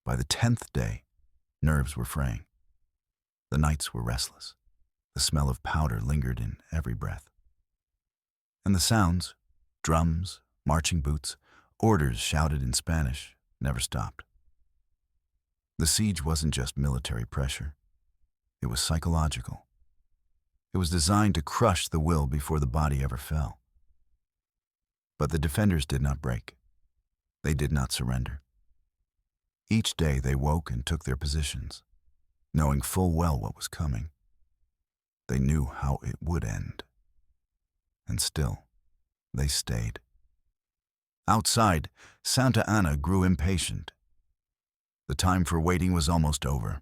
By the 10th day, nerves were fraying. The nights were restless. The smell of powder lingered in every breath. And the sounds, drums, marching boots, orders shouted in Spanish, never stopped. The siege wasn't just military pressure. It was psychological. It was designed to crush the will before the body ever fell. But the defenders did not break. They did not surrender. Each day they woke and took their positions, knowing full well what was coming. They knew how it would end. And still, they stayed. Outside, Santa Anna grew impatient. The time for waiting was almost over.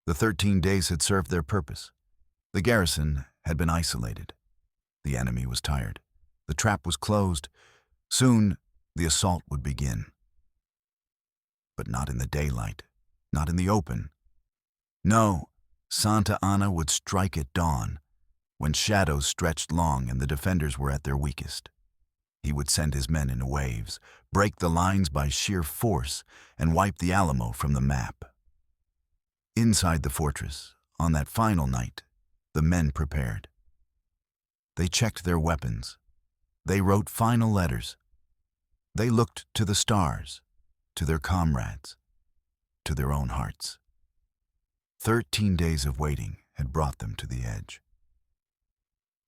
The 13 days had served their purpose. The garrison had been isolated. The enemy was tired. The trap was closed. Soon, the assault would begin. But not in the daylight, not in the open. No, Santa Anna would strike at dawn, when shadows stretched long and the defenders were at their weakest. He would send his men in waves, break the lines by sheer force, and wipe the Alamo from the map. Inside the fortress, on that final night, the men prepared. They checked their weapons. They wrote final letters. They looked to the stars, to their comrades, to their own hearts. 13 days of waiting had brought them to the edge.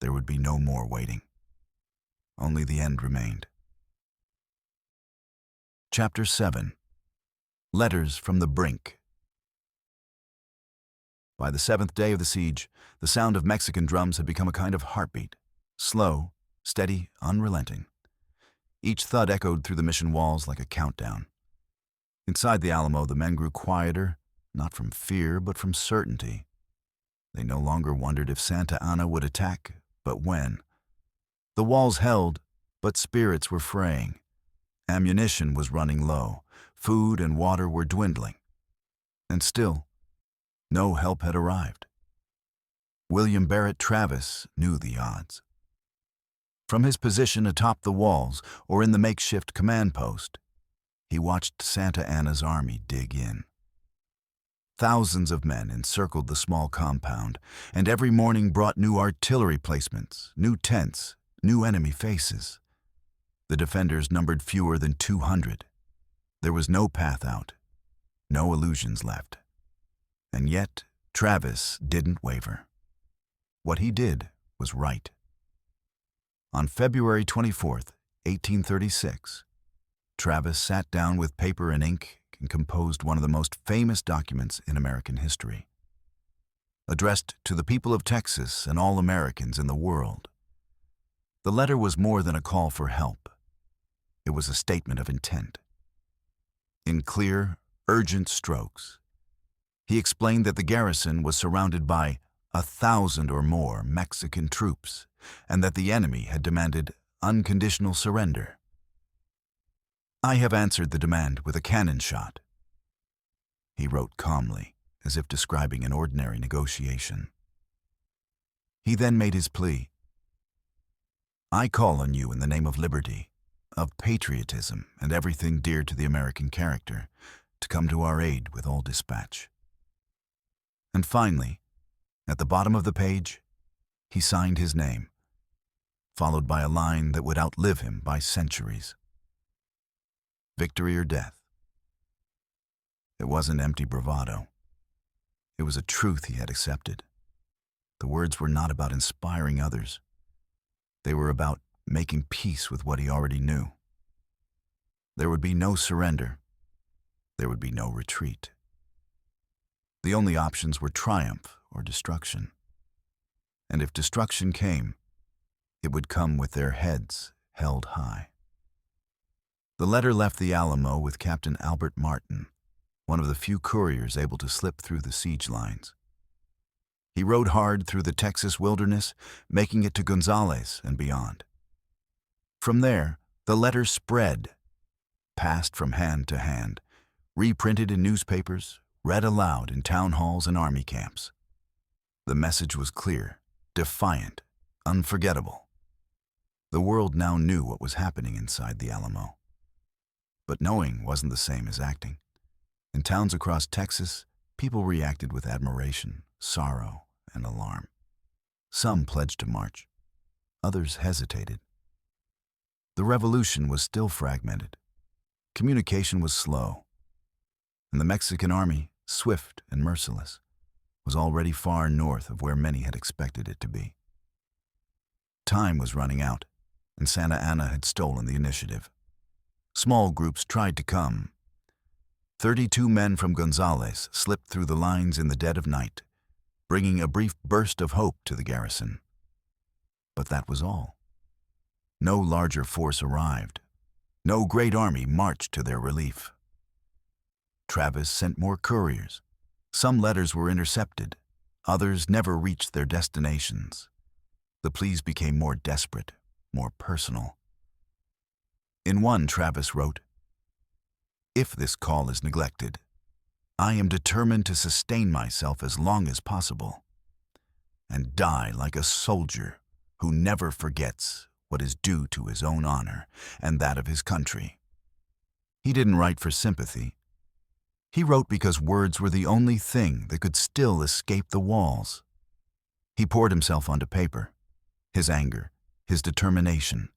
There would be no more waiting. Only the end remained. Chapter 7. Letters from the Brink. By the 7th day of the siege, the sound of Mexican drums had become a kind of heartbeat, slow, steady, unrelenting. Each thud echoed through the mission walls like a countdown. Inside the Alamo, the men grew quieter, not from fear, but from certainty. They no longer wondered if Santa Anna would attack, but when. The walls held, but spirits were fraying. Ammunition was running low, food and water were dwindling, and still, no help had arrived. William Barrett Travis knew the odds. From his position atop the walls or in the makeshift command post, he watched Santa Anna's army dig in. Thousands of men encircled the small compound, and every morning brought new artillery placements, new tents, new enemy faces. The defenders numbered fewer than 200. There was no path out, no illusions left. And yet, Travis didn't waver. What he did was right. On February 24th, 1836, Travis sat down with paper and ink and composed one of the most famous documents in American history. Addressed to the people of Texas and all Americans in the world, the letter was more than a call for help. It was a statement of intent. In clear, urgent strokes, he explained that the garrison was surrounded by 1,000 or more Mexican troops, and that the enemy had demanded unconditional surrender. "I have answered the demand with a cannon shot," he wrote calmly, as if describing an ordinary negotiation. He then made his plea. "I call on you in the name of liberty, of patriotism, and everything dear to the American character, to come to our aid with all dispatch." And finally, at the bottom of the page, he signed his name, followed by a line that would outlive him by centuries. Victory or death. It wasn't empty bravado. It was a truth he had accepted. The words were not about inspiring others. They were about making peace with what he already knew. There would be no surrender. There would be no retreat. The only options were triumph or destruction. And if destruction came, it would come with their heads held high. The letter left the Alamo with Captain Albert Martin, one of the few couriers able to slip through the siege lines. He rode hard through the Texas wilderness, making it to Gonzales and beyond. From there, the letter spread, passed from hand to hand, reprinted in newspapers, read aloud in town halls and army camps. The message was clear, defiant, unforgettable. The world now knew what was happening inside the Alamo. But knowing wasn't the same as acting. In towns across Texas, people reacted with admiration, sorrow, and alarm. Some pledged to march. Others hesitated. The revolution was still fragmented. Communication was slow. And the Mexican army, swift and merciless, was already far north of where many had expected it to be. Time was running out, and Santa Anna had stolen the initiative. Small groups tried to come. 32 men from Gonzales slipped through the lines in the dead of night, bringing a brief burst of hope to the garrison. But that was all. No larger force arrived. No great army marched to their relief. Travis sent more couriers. Some letters were intercepted. Others never reached their destinations. The pleas became more desperate, more personal. In one, Travis wrote, "If this call is neglected, I am determined to sustain myself as long as possible and die like a soldier who never forgets what is due to his own honor and that of his country." He didn't write for sympathy. He wrote because words were the only thing that could still escape the walls. He poured himself onto paper, his anger, his determination,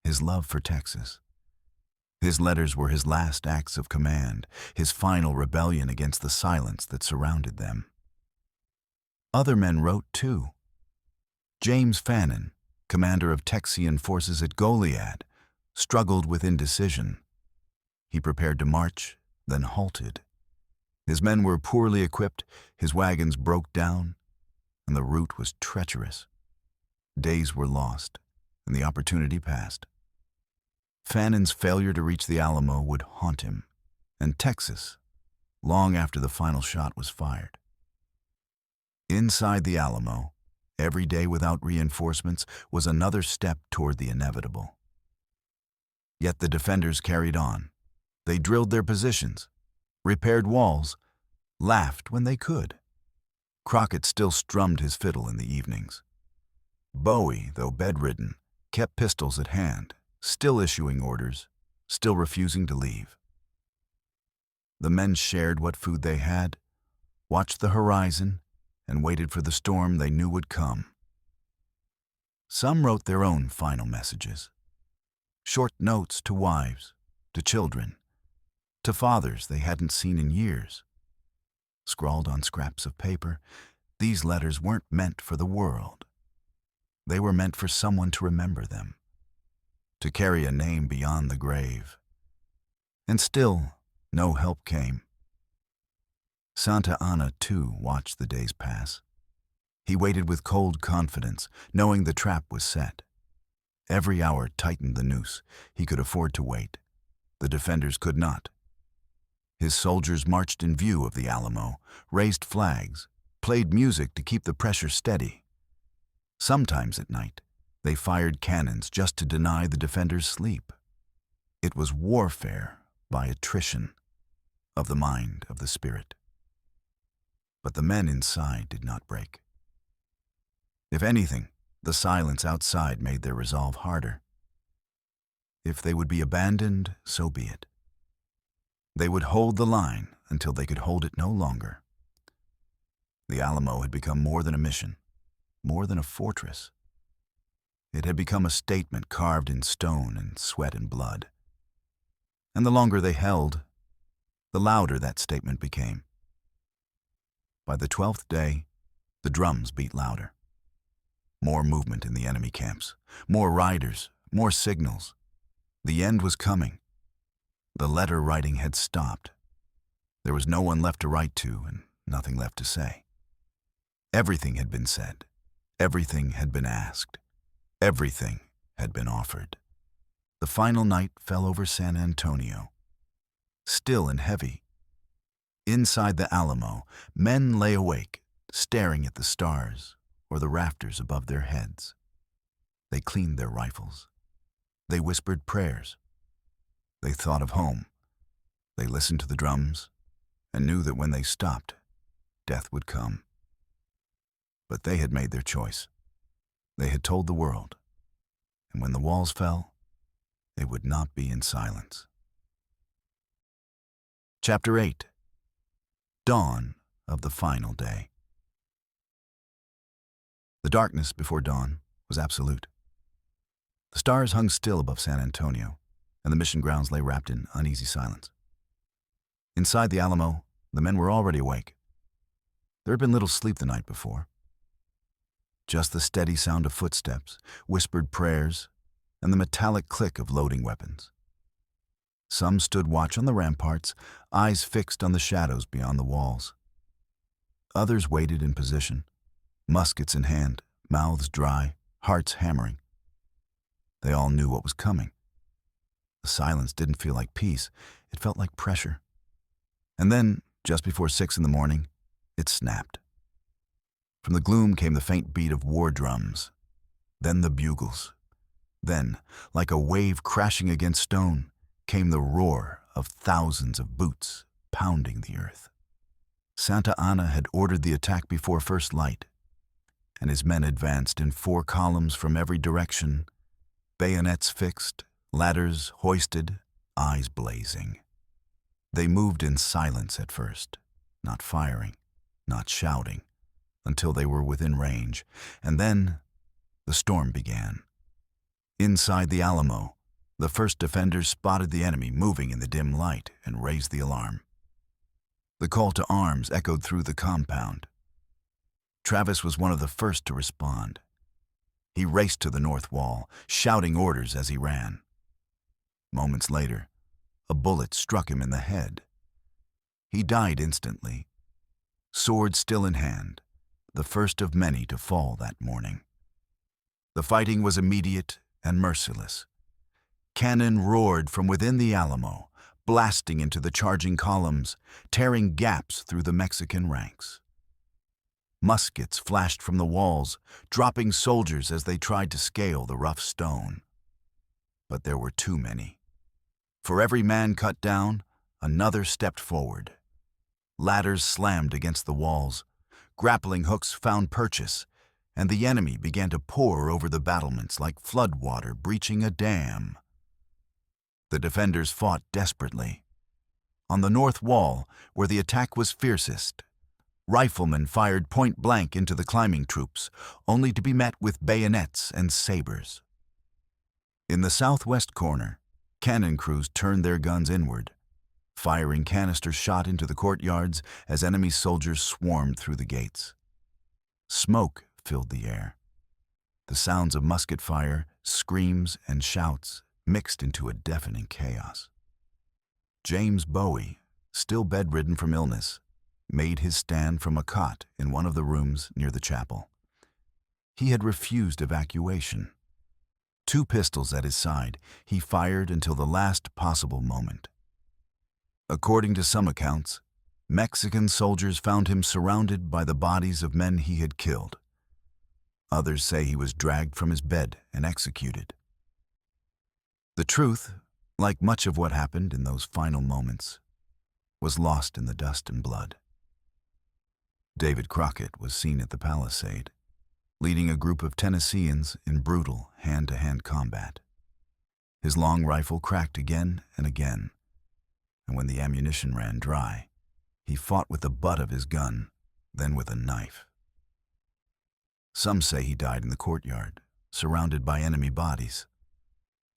his love for Texas. His letters were his last acts of command, his final rebellion against the silence that surrounded them. Other men wrote too. James Fannin, commander of Texian forces at Goliad, struggled with indecision. He prepared to march, then halted. His men were poorly equipped, his wagons broke down, and the route was treacherous. Days were lost, and the opportunity passed. Fannin's failure to reach the Alamo would haunt him, and Texas, long after the final shot was fired. Inside the Alamo, every day without reinforcements was another step toward the inevitable. Yet the defenders carried on. They drilled their positions, repaired walls, laughed when they could. Crockett still strummed his fiddle in the evenings. Bowie, though bedridden, kept pistols at hand, still issuing orders, still refusing to leave. The men shared what food they had, watched the horizon, and waited for the storm they knew would come. Some wrote their own final messages. Short notes to wives, to children, to fathers they hadn't seen in years. Scrawled on scraps of paper, these letters weren't meant for the world. They were meant for someone to remember them, to carry a name beyond the grave. And still, no help came. Santa Anna, too, watched the days pass. He waited with cold confidence, knowing the trap was set. Every hour tightened the noose. He could afford to wait. The defenders could not. His soldiers marched in view of the Alamo, raised flags, played music to keep the pressure steady. Sometimes at night, they fired cannons just to deny the defenders sleep. It was warfare by attrition, of the mind, of the spirit. But the men inside did not break. If anything, the silence outside made their resolve harder. If they would be abandoned, so be it. They would hold the line until they could hold it no longer. The Alamo had become more than a mission, more than a fortress. It had become a statement carved in stone and sweat and blood. And the longer they held, the louder that statement became. By the 12th day, the drums beat louder. More movement in the enemy camps, more riders, more signals. The end was coming. The letter writing had stopped. There was no one left to write to and nothing left to say. Everything had been said. Everything had been asked. Everything had been offered. The final night fell over San Antonio. Still and heavy. Inside the Alamo, men lay awake, staring at the stars or the rafters above their heads. They cleaned their rifles. They whispered prayers. They thought of home. They listened to the drums and knew that when they stopped, death would come. But they had made their choice. They had told the world. And when the walls fell, they would not be in silence. Chapter 8. Dawn of the final day. The darkness before dawn was absolute. The stars hung still above San Antonio, and the mission grounds lay wrapped in uneasy silence. Inside the Alamo, the men were already awake. There had been little sleep the night before. Just the steady sound of footsteps, whispered prayers, and the metallic click of loading weapons. Some stood watch on the ramparts, eyes fixed on the shadows beyond the walls. Others waited in position, muskets in hand, mouths dry, hearts hammering. They all knew what was coming. The silence didn't feel like peace, it felt like pressure. And then, just before 6 in the morning, it snapped. From the gloom came the faint beat of war drums, then the bugles. Then, like a wave crashing against stone, came the roar of thousands of boots pounding the earth. Santa Anna had ordered the attack before first light, and his men advanced in 4 columns from every direction, bayonets fixed, ladders hoisted, eyes blazing. They moved in silence at first, not firing, not shouting, until they were within range, and then the storm began. Inside the Alamo, the first defenders spotted the enemy moving in the dim light and raised the alarm. The call to arms echoed through the compound. Travis was one of the first to respond. He raced to the north wall, shouting orders as he ran. Moments later, a bullet struck him in the head. He died instantly, sword still in hand, the first of many to fall that morning. The fighting was immediate and merciless. Cannon roared from within the Alamo, blasting into the charging columns, tearing gaps through the Mexican ranks. Muskets flashed from the walls, dropping soldiers as they tried to scale the rough stone. But there were too many. For every man cut down, another stepped forward. Ladders slammed against the walls, grappling hooks found purchase, and the enemy began to pour over the battlements like floodwater breaching a dam. The defenders fought desperately. On the north wall, where the attack was fiercest, riflemen fired point-blank into the climbing troops, only to be met with bayonets and sabers. In the southwest corner, cannon crews turned their guns inward, firing canister shot into the courtyards as enemy soldiers swarmed through the gates. Smoke filled the air. The sounds of musket fire, screams, and shouts mixed into a deafening chaos. James Bowie, still bedridden from illness, made his stand from a cot in one of the rooms near the chapel. He had refused evacuation. 2 pistols at his side, he fired until the last possible moment. According to some accounts, Mexican soldiers found him surrounded by the bodies of men he had killed. Others say he was dragged from his bed and executed. The truth, like much of what happened in those final moments, was lost in the dust and blood. Davy Crockett was seen at the palisade, leading a group of Tennesseans in brutal hand-to-hand combat. His long rifle cracked again and again, and when the ammunition ran dry, he fought with the butt of his gun, then with a knife. Some say he died in the courtyard, surrounded by enemy bodies.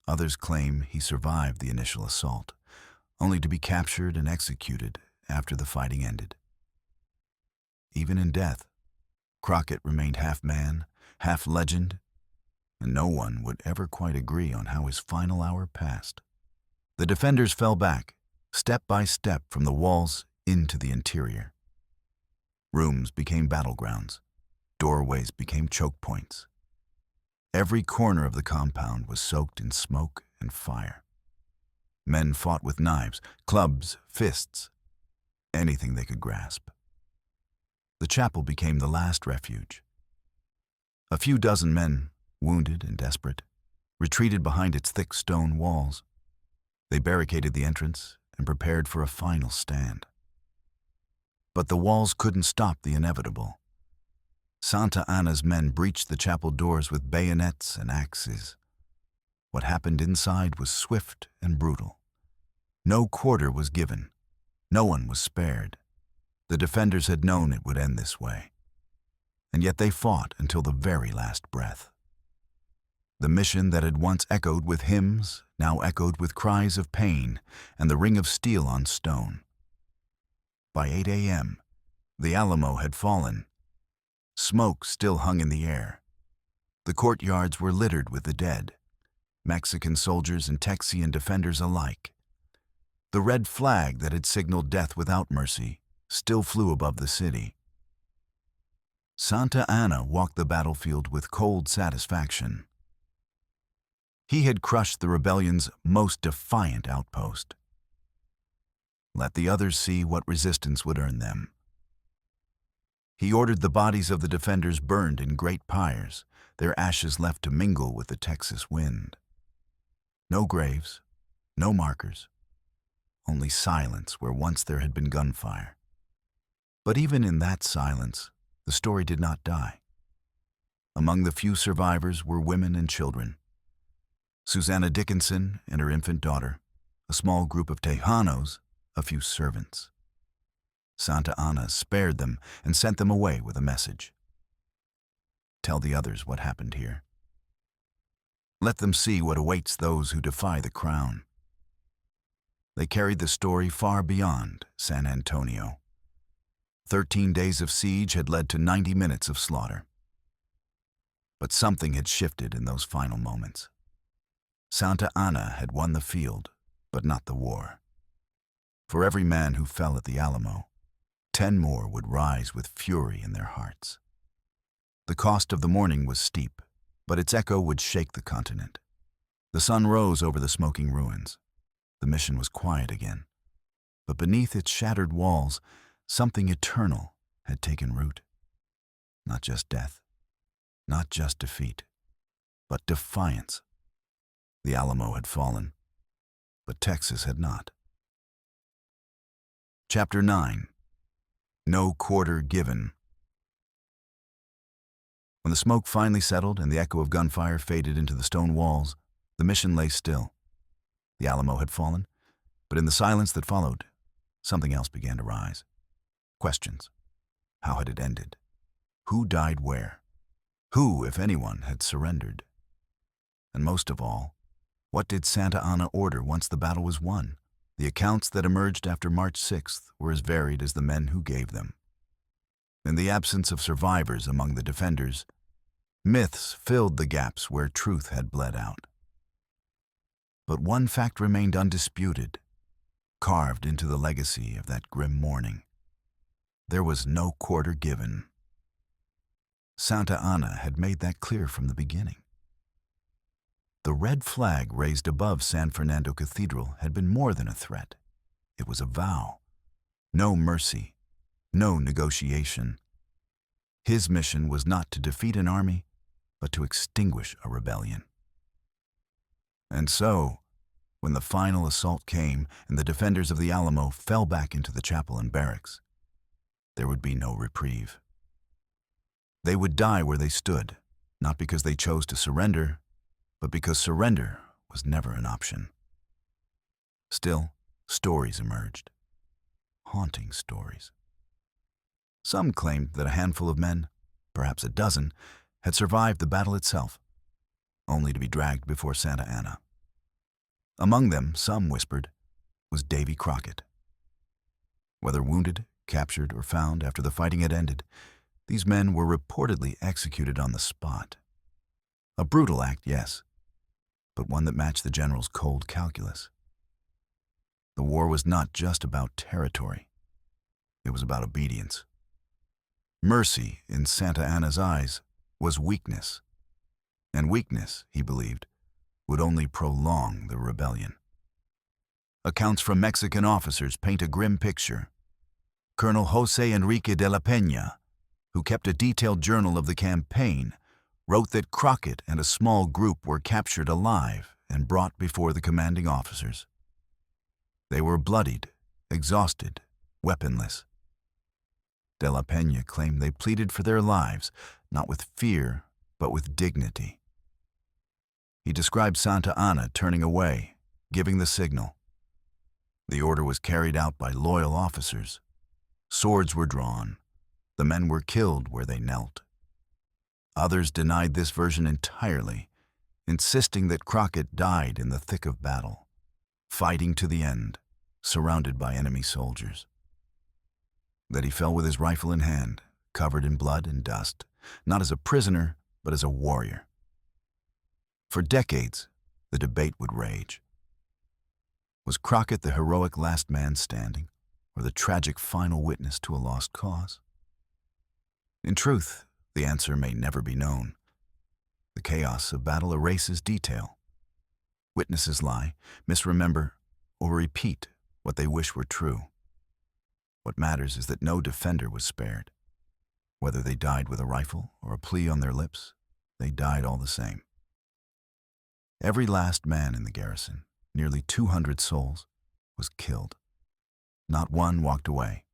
Others claim he survived the initial assault, only to be captured and executed after the fighting ended. Even in death, Crockett remained half man, half legend, and no one would ever quite agree on how his final hour passed. The defenders fell back, step by step from the walls into the interior. Rooms became battlegrounds. Doorways became choke points. Every corner of the compound was soaked in smoke and fire. Men fought with knives, clubs, fists, anything they could grasp. The chapel became the last refuge. A few dozen men, wounded and desperate, retreated behind its thick stone walls. They barricaded the entrance and prepared for a final stand. But the walls couldn't stop the inevitable. Santa Anna's men breached the chapel doors with bayonets and axes. What happened inside was swift and brutal. No quarter was given. No one was spared. The defenders had known it would end this way. And yet they fought until the very last breath. The mission that had once echoed with hymns now echoed with cries of pain and the ring of steel on stone. By 8 a.m., the Alamo had fallen. Smoke still hung in the air. The courtyards were littered with the dead, Mexican soldiers and Texian defenders alike. The red flag that had signaled death without mercy still flew above the city. Santa Anna walked the battlefield with cold satisfaction. He had crushed the rebellion's most defiant outpost. Let the others see what resistance would earn them. He ordered the bodies of the defenders burned in great pyres, their ashes left to mingle with the Texas wind. No graves, no markers, only silence where once there had been gunfire. But even in that silence, the story did not die. Among the few survivors were women and children. Susanna Dickinson and her infant daughter, a small group of Tejanos, a few servants. Santa Anna spared them and sent them away with a message. Tell the others what happened here. Let them see what awaits those who defy the crown. They carried the story far beyond San Antonio. 13 days of siege had led to 90 minutes of slaughter. But something had shifted in those final moments. Santa Anna had won the field, but not the war. For every man who fell at the Alamo, 10 more would rise with fury in their hearts. The cost of the morning was steep, but its echo would shake the continent. The sun rose over the smoking ruins. The mission was quiet again. But beneath its shattered walls, something eternal had taken root. Not just death, not just defeat, but defiance. The Alamo had fallen. but Texas had not. Chapter 9. No Quarter Given. When the smoke finally settled and the echo of gunfire faded into the stone walls, the mission lay still. The Alamo had fallen, but in the silence that followed, something else began to rise. Questions. How had it ended? Who died where? Who, if anyone, had surrendered? And most of all, what did Santa Anna order once the battle was won? The accounts that emerged after March 6th were as varied as the men who gave them. In the absence of survivors among the defenders, myths filled the gaps where truth had bled out. But one fact remained undisputed, carved into the legacy of that grim morning. There was no quarter given. Santa Anna had made that clear from the beginning. The red flag raised above San Fernando Cathedral had been more than a threat. It was a vow. No mercy, no negotiation. His mission was not to defeat an army, but to extinguish a rebellion. And so, when the final assault came and the defenders of the Alamo fell back into the chapel and barracks, there would be no reprieve. They would die where they stood, not because they chose to surrender, but because surrender was never an option. Still, stories emerged. Haunting stories. Some claimed that a handful of men, perhaps a dozen, had survived the battle itself, only to be dragged before Santa Anna. Among them, some whispered, was Davy Crockett. Whether wounded, captured, or found after the fighting had ended, these men were reportedly executed on the spot. A brutal act, yes, but one that matched the general's cold calculus. The war was not just about territory. It was about obedience. Mercy, in Santa Anna's eyes, was weakness. And weakness, he believed, would only prolong the rebellion. Accounts from Mexican officers paint a grim picture. Colonel Jose Enrique de la Peña, who kept a detailed journal of the campaign, wrote that Crockett and a small group were captured alive and brought before the commanding officers. They were bloodied, exhausted, weaponless. De la Peña claimed they pleaded for their lives, not with fear, but with dignity. He described Santa Anna turning away, giving the signal. The order was carried out by loyal officers. Swords were drawn. The men were killed where they knelt. Others denied this version entirely, insisting that Crockett died in the thick of battle, fighting to the end, surrounded by enemy soldiers. That he fell with his rifle in hand, covered in blood and dust, not as a prisoner, but as a warrior. For decades, the debate would rage. Was Crockett the heroic last man standing, or the tragic final witness to a lost cause? In truth, the answer may never be known. The chaos of battle erases detail. Witnesses lie, misremember, or repeat what they wish were true. What matters is that no defender was spared. Whether they died with a rifle or a plea on their lips, they died all the same. Every last man in the garrison, nearly 200 souls, was killed. Not one walked away.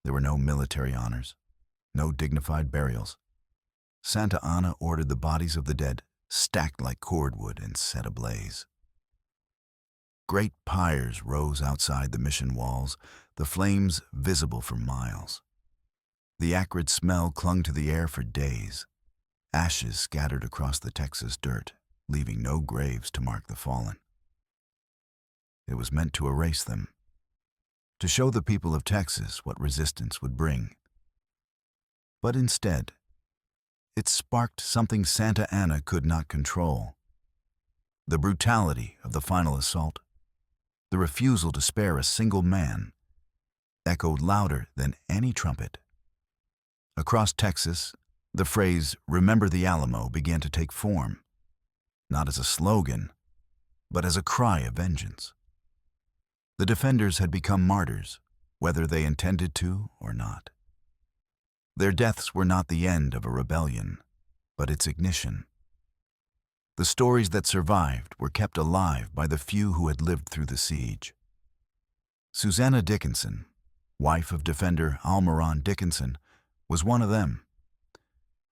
There were no military honors, no dignified burials. Santa Anna ordered the bodies of the dead stacked like cordwood and set ablaze. Great pyres rose outside the mission walls, the flames visible for miles. The acrid smell clung to the air for days. Ashes scattered across the Texas dirt, leaving no graves to mark the fallen. It was meant to erase them, to show the people of Texas what resistance would bring. But instead, it sparked something Santa Anna could not control. The brutality of the final assault, the refusal to spare a single man, echoed louder than any trumpet. Across Texas, the phrase, "Remember the Alamo," began to take form, not as a slogan, but as a cry of vengeance. The defenders had become martyrs, whether they intended to or not. Their deaths were not the end of a rebellion, but its ignition. The stories that survived were kept alive by the few who had lived through the siege. Susanna Dickinson, wife of defender Alamo Dickinson, was one of them.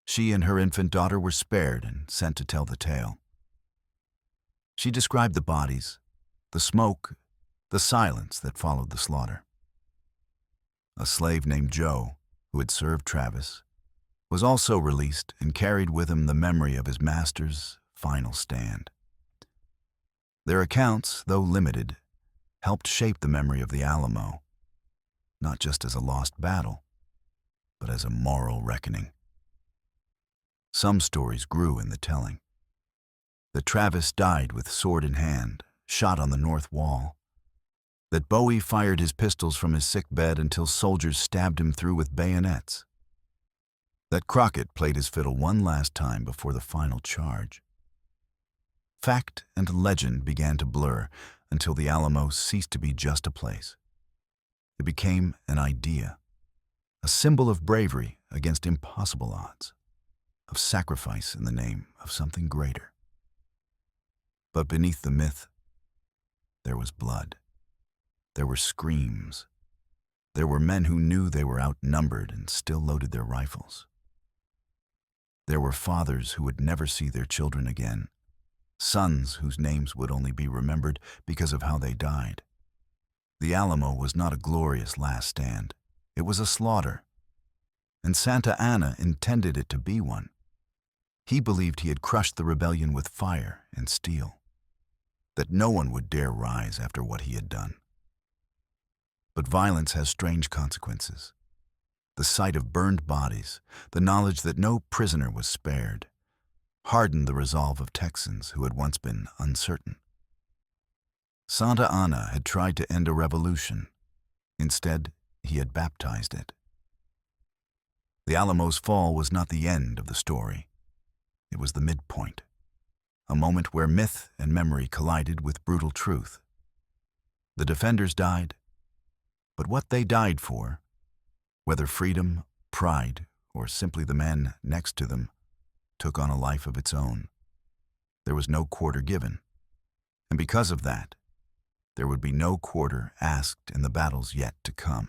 She and her infant daughter were spared and sent to tell the tale. She described the bodies, the smoke, the silence that followed the slaughter. A slave named Joe, who had served Travis, was also released and carried with him the memory of his master's final stand. Their accounts, though limited, helped shape the memory of the Alamo, not just as a lost battle, but as a moral reckoning. Some stories grew in the telling. That Travis died with sword in hand, shot on the north wall. That Bowie fired his pistols from his sick bed until soldiers stabbed him through with bayonets. That Crockett played his fiddle one last time before the final charge. Fact and legend began to blur until the Alamo ceased to be just a place. It became an idea, a symbol of bravery against impossible odds, of sacrifice in the name of something greater. But beneath the myth, there was blood. There were screams. There were men who knew they were outnumbered and still loaded their rifles. There were fathers who would never see their children again, sons whose names would only be remembered because of how they died. The Alamo was not a glorious last stand. It was a slaughter. And Santa Anna intended it to be one. He believed he had crushed the rebellion with fire and steel, that no one would dare rise after what he had done. But violence has strange consequences. The sight of burned bodies, the knowledge that no prisoner was spared, hardened the resolve of Texans who had once been uncertain. Santa Anna had tried to end a revolution. Instead, he had baptized it. The Alamo's fall was not the end of the story. It was the midpoint, a moment where myth and memory collided with brutal truth. The defenders died, but what they died for, whether freedom, pride, or simply the man next to them, took on a life of its own. There was no quarter given, and because of that, there would be no quarter asked in the battles yet to come.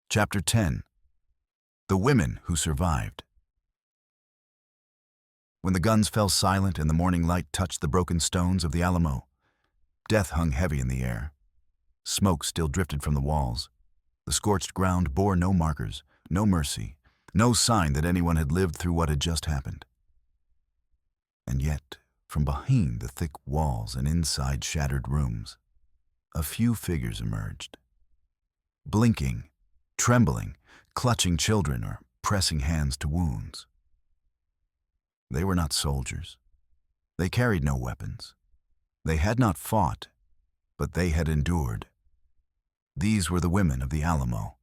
Chapter 10. The Women Who Survived. When the guns fell silent and the morning light touched the broken stones of the Alamo, death hung heavy in the air. Smoke still drifted from the walls. The scorched ground bore no markers, no mercy, no sign that anyone had lived through what had just happened. And yet, from behind the thick walls and inside shattered rooms, a few figures emerged. Blinking, trembling, clutching children or pressing hands to wounds. They were not soldiers. They carried no weapons. They had not fought, but they had endured. These were the women of the Alamo,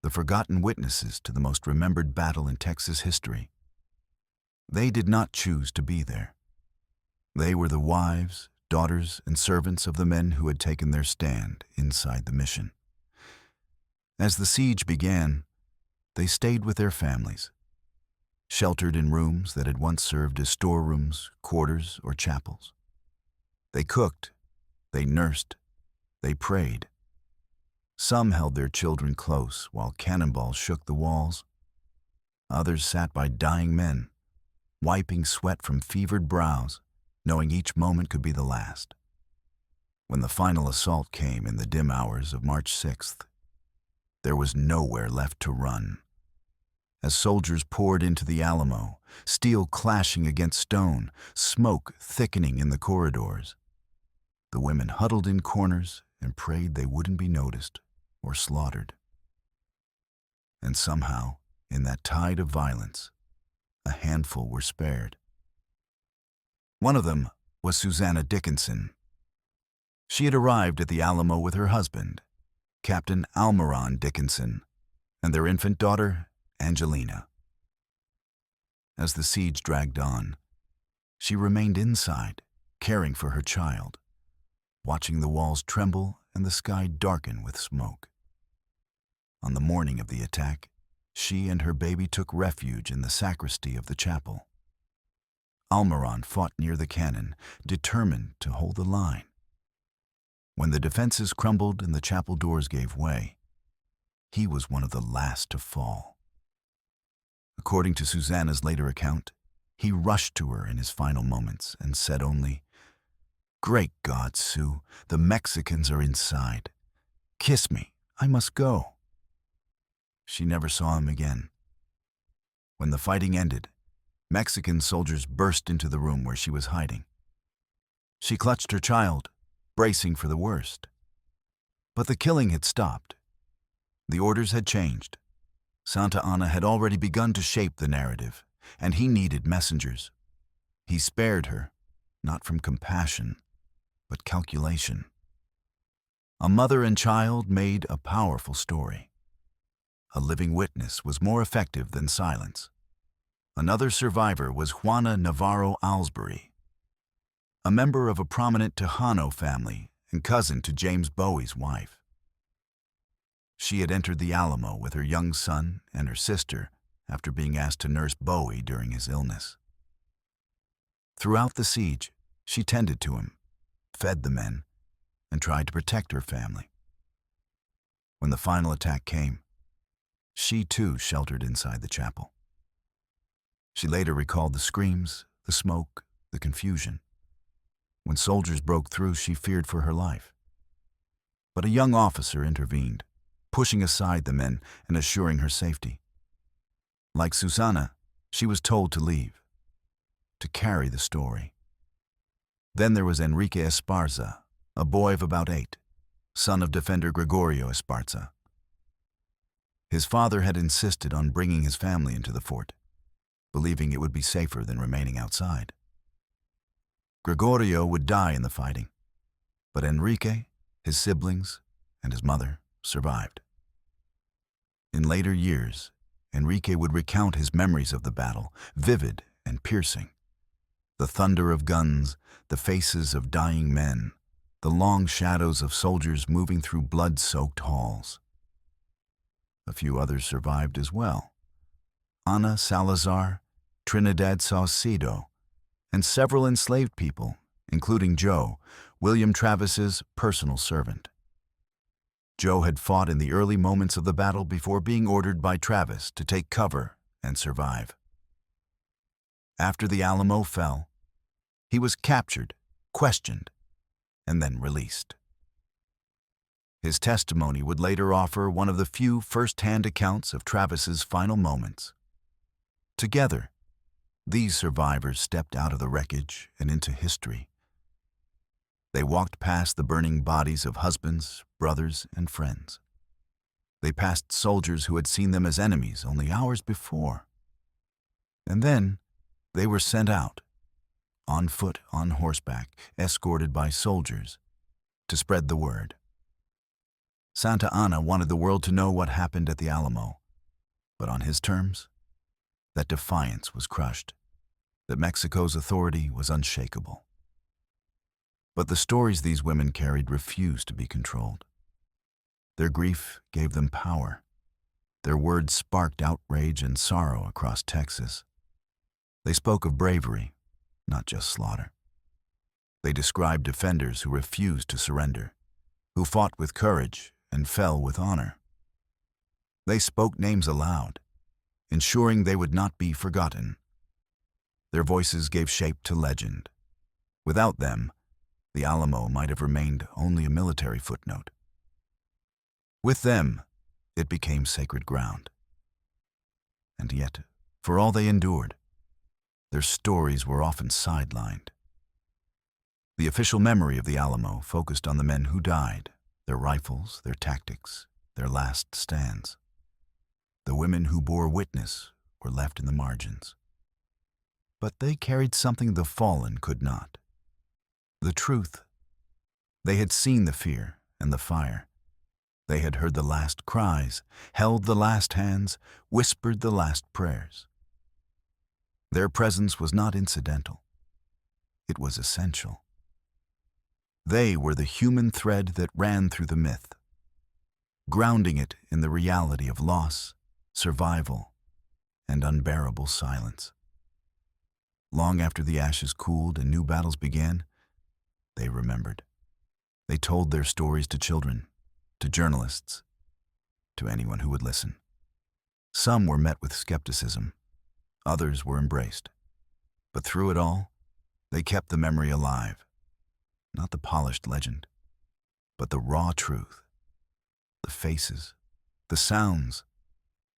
the forgotten witnesses to the most remembered battle in Texas history. They did not choose to be there. They were the wives, daughters, and servants of the men who had taken their stand inside the mission. As the siege began, they stayed with their families, sheltered in rooms that had once served as storerooms, quarters, or chapels. They cooked, they nursed, they prayed. Some held their children close while cannonballs shook the walls. Others sat by dying men, wiping sweat from fevered brows, knowing each moment could be the last. When the final assault came in the dim hours of March 6th, there was nowhere left to run. As soldiers poured into the Alamo, steel clashing against stone, smoke thickening in the corridors, the women huddled in corners and prayed they wouldn't be noticed or slaughtered. And somehow, in that tide of violence, a handful were spared. One of them was Susanna Dickinson. She had arrived at the Alamo with her husband, Captain Alamo Dickinson, and their infant daughter, Angelina. As the siege dragged on, she remained inside, caring for her child, watching the walls tremble and the sky darken with smoke. On the morning of the attack, she and her baby took refuge in the sacristy of the chapel. Almiron fought near the cannon, determined to hold the line. When the defenses crumbled and the chapel doors gave way, he was one of the last to fall. According to Susanna's later account, he rushed to her in his final moments and said only, "Great God, Sue, the Mexicans are inside. Kiss me, I must go." She never saw him again. When the fighting ended, Mexican soldiers burst into the room where she was hiding. She clutched her child, bracing for the worst. But the killing had stopped. The orders had changed. Santa Anna had already begun to shape the narrative, and he needed messengers. He spared her, not from compassion, but calculation. A mother and child made a powerful story. A living witness was more effective than silence. Another survivor was Juana Navarro Alsbury, a member of a prominent Tejano family and cousin to James Bowie's wife. She had entered the Alamo with her young son and her sister after being asked to nurse Bowie during his illness. Throughout the siege, she tended to him, fed the men, and tried to protect her family. When the final attack came, she too sheltered inside the chapel. She later recalled the screams, the smoke, the confusion. When soldiers broke through, she feared for her life. But a young officer intervened, pushing aside the men and assuring her safety. Like Susanna, she was told to leave, to carry the story. Then there was Enrique Esparza, a boy of about 8, son of defender Gregorio Esparza. His father had insisted on bringing his family into the fort, believing it would be safer than remaining outside. Gregorio would die in the fighting, but Enrique, his siblings, and his mother survived. In later years, Enrique would recount his memories of the battle, vivid and piercing. The thunder of guns, the faces of dying men, the long shadows of soldiers moving through blood-soaked halls. A few others survived as well. Ana Salazar, Trinidad Saucedo, and several enslaved people, including Joe, William Travis's personal servant. Joe had fought in the early moments of the battle before being ordered by Travis to take cover and survive. After the Alamo fell, he was captured, questioned, and then released. His testimony would later offer one of the few first-hand accounts of Travis's final moments. Together, these survivors stepped out of the wreckage and into history. They walked past the burning bodies of husbands, brothers, and friends. They passed soldiers who had seen them as enemies only hours before. And then they were sent out, on foot, on horseback, escorted by soldiers, to spread the word. Santa Anna wanted the world to know what happened at the Alamo, but on his terms, that defiance was crushed, that Mexico's authority was unshakable. But the stories these women carried refused to be controlled. Their grief gave them power. Their words sparked outrage and sorrow across Texas. They spoke of bravery, not just slaughter. They described defenders who refused to surrender, who fought with courage and fell with honor. They spoke names aloud, ensuring they would not be forgotten. Their voices gave shape to legend. Without them, the Alamo might have remained only a military footnote. With them, it became sacred ground. And yet, for all they endured, their stories were often sidelined. The official memory of the Alamo focused on the men who died, their rifles, their tactics, their last stands. The women who bore witness were left in the margins. But they carried something the fallen could not. The truth. They had seen the fear and the fire. They had heard the last cries, held the last hands, whispered the last prayers. Their presence was not incidental. It was essential. They were the human thread that ran through the myth, grounding it in the reality of loss, survival, and unbearable silence. Long after the ashes cooled and new battles began, they remembered. They told their stories to children, to journalists, to anyone who would listen. Some were met with skepticism, others were embraced. But through it all, they kept the memory alive. Not the polished legend, but the raw truth. The faces, the sounds,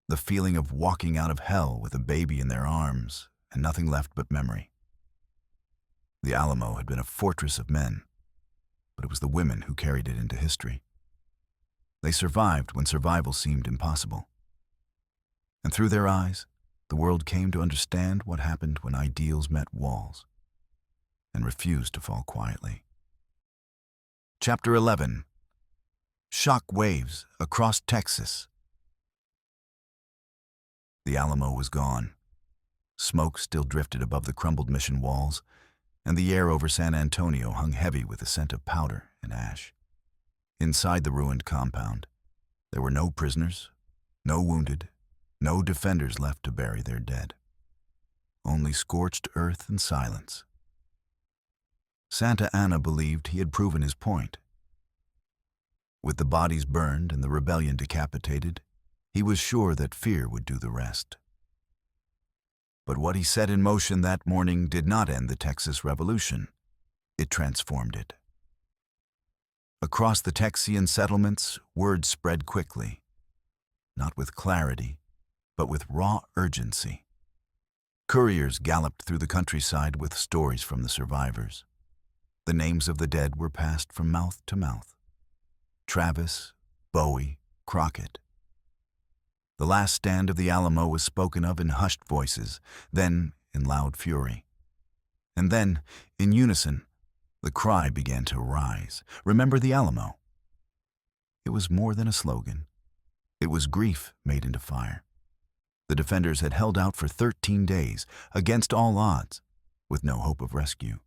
the feeling of walking out of hell with a baby in their arms and nothing left but memory. The Alamo had been a fortress of men, but it was the women who carried it into history. They survived when survival seemed impossible. And through their eyes, the world came to understand what happened when ideals met walls and refused to fall quietly. Chapter 11. Shock Waves Across Texas. The Alamo was gone. Smoke still drifted above the crumbled mission walls, and the air over San Antonio hung heavy with the scent of powder and ash. Inside the ruined compound, there were no prisoners, no wounded, no defenders left to bury their dead. Only scorched earth and silence. Santa Anna believed he had proven his point. With the bodies burned and the rebellion decapitated, he was sure that fear would do the rest. But what he set in motion that morning did not end the Texas Revolution. It transformed it. Across the Texian settlements, word spread quickly, not with clarity, but with raw urgency. Couriers galloped through the countryside with stories from the survivors. The names of the dead were passed from mouth to mouth. Travis, Bowie, Crockett. The last stand of the Alamo was spoken of in hushed voices, then in loud fury. And then, in unison, the cry began to rise. Remember the Alamo. It was more than a slogan. It was grief made into fire. The defenders had held out for 13 days, against all odds, with no hope of rescue.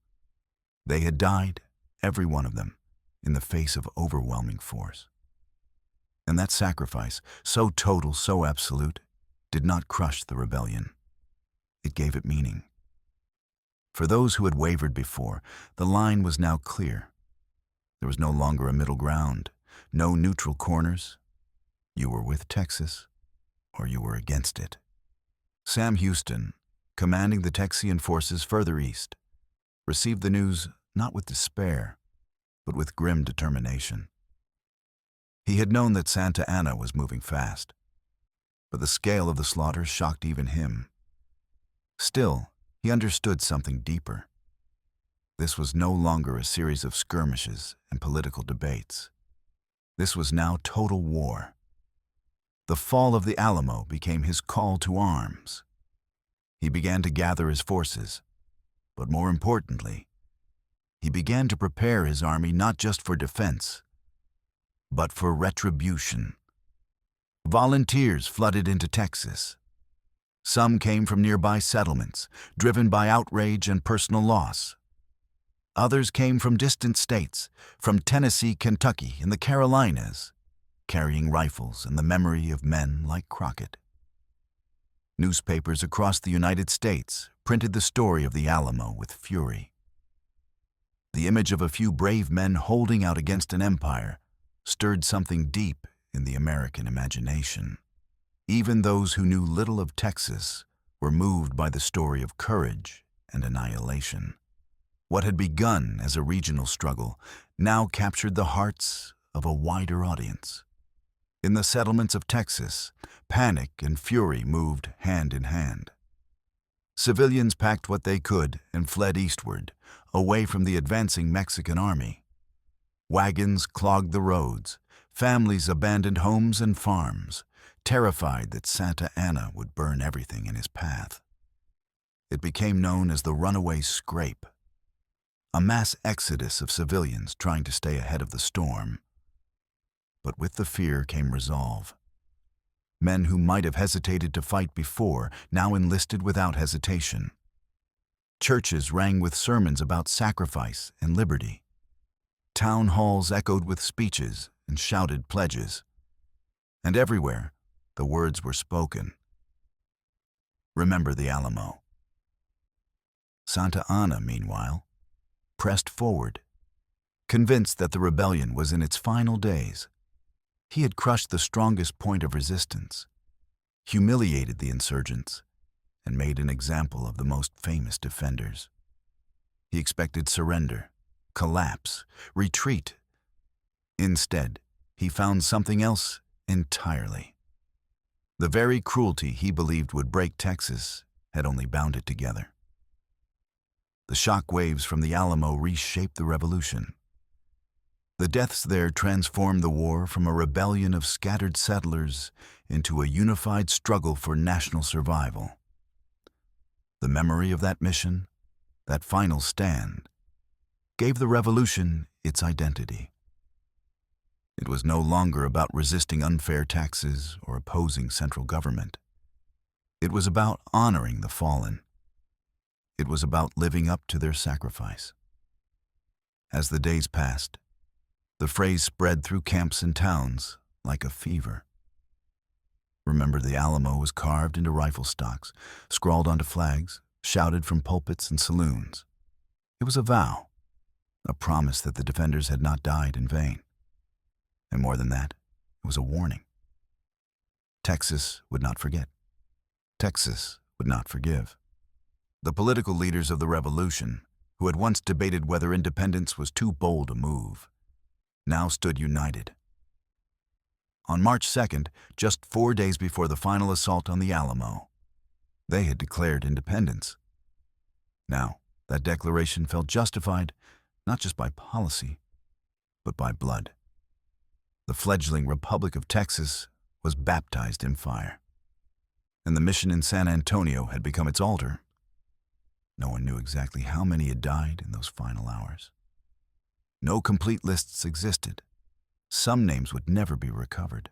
They had died, every one of them, in the face of overwhelming force. And that sacrifice, so total, so absolute, did not crush the rebellion. It gave it meaning. For those who had wavered before, the line was now clear. There was no longer a middle ground, no neutral corners. You were with Texas, or you were against it. Sam Houston, commanding the Texian forces further east, received the news not with despair, but with grim determination. He had known that Santa Anna was moving fast, but the scale of the slaughter shocked even him. Still, he understood something deeper. This was no longer a series of skirmishes and political debates. This was now total war. The fall of the Alamo became his call to arms. He began to gather his forces, but more importantly, he began to prepare his army not just for defense, but for retribution. Volunteers flooded into Texas. Some came from nearby settlements, driven by outrage and personal loss. Others came from distant states, from Tennessee, Kentucky, and the Carolinas, carrying rifles and the memory of men like Crockett. Newspapers across the United States printed the story of the Alamo with fury. The image of a few brave men holding out against an empire stirred something deep in the American imagination. Even those who knew little of Texas were moved by the story of courage and annihilation. What had begun as a regional struggle now captured the hearts of a wider audience. In the settlements of Texas, panic and fury moved hand in hand. Civilians packed what they could and fled eastward, away from the advancing Mexican army. Wagons clogged the roads, families abandoned homes and farms, terrified that Santa Anna would burn everything in his path. It became known as the runaway scrape, a mass exodus of civilians trying to stay ahead of the storm. But with the fear came resolve. Men who might have hesitated to fight before now enlisted without hesitation. Churches rang with sermons about sacrifice and liberty. Town halls echoed with speeches and shouted pledges. And everywhere, the words were spoken. Remember the Alamo. Santa Anna, meanwhile, pressed forward, convinced that the rebellion was in its final days. He had crushed the strongest point of resistance, humiliated the insurgents, and made an example of the most famous defenders. He expected surrender, collapse, retreat. Instead, he found something else entirely. The very cruelty he believed would break Texas had only bound it together. The shock waves from the Alamo reshaped the revolution. The deaths there transformed the war from a rebellion of scattered settlers into a unified struggle for national survival. The memory of that mission, that final stand, gave the revolution its identity. It was no longer about resisting unfair taxes or opposing central government. It was about honoring the fallen. It was about living up to their sacrifice. As the days passed, the phrase spread through camps and towns like a fever. Remember, the Alamo was carved into rifle stocks, scrawled onto flags, shouted from pulpits and saloons. It was a vow, a promise that the defenders had not died in vain. And more than that, it was a warning. Texas would not forget. Texas would not forgive. The political leaders of the revolution, who had once debated whether independence was too bold a move, now stood united. On March 2nd, just 4 days before the final assault on the Alamo, they had declared independence. Now, that declaration felt justified not just by policy, but by blood. The fledgling Republic of Texas was baptized in fire, and the mission in San Antonio had become its altar. No one knew exactly how many had died in those final hours. No complete lists existed. Some names would never be recovered.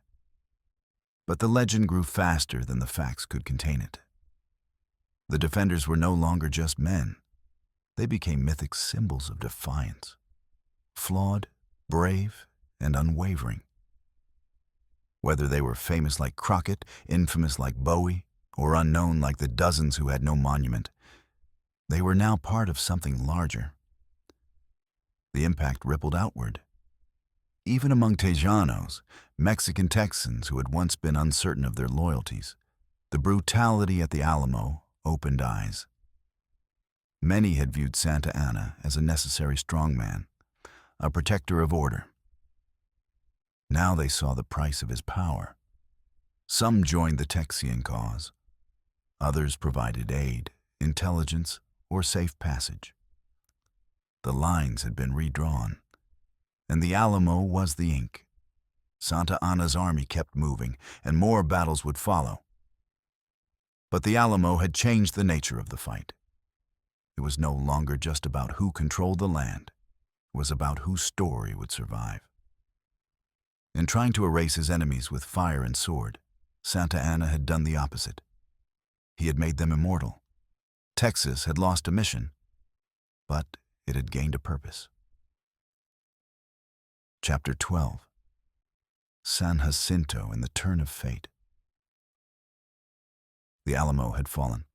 But the legend grew faster than the facts could contain it. The defenders were no longer just men. They became mythic symbols of defiance, flawed, brave, and unwavering. Whether they were famous like Crockett, infamous like Bowie, or unknown like the dozens who had no monument, they were now part of something larger. The impact rippled outward. Even among Tejanos, Mexican Texans who had once been uncertain of their loyalties, the brutality at the Alamo opened eyes. Many had viewed Santa Anna as a necessary strongman, a protector of order. Now they saw the price of his power. Some joined the Texian cause. Others provided aid, intelligence, or safe passage. The lines had been redrawn, and the Alamo was the ink. Santa Anna's army kept moving, and more battles would follow. But the Alamo had changed the nature of the fight. It was no longer just about who controlled the land. It was about whose story would survive. In trying to erase his enemies with fire and sword, Santa Anna had done the opposite. He had made them immortal. Texas had lost a mission, but it had gained a purpose. Chapter 12. San Jacinto in the Turn of Fate. The Alamo had fallen.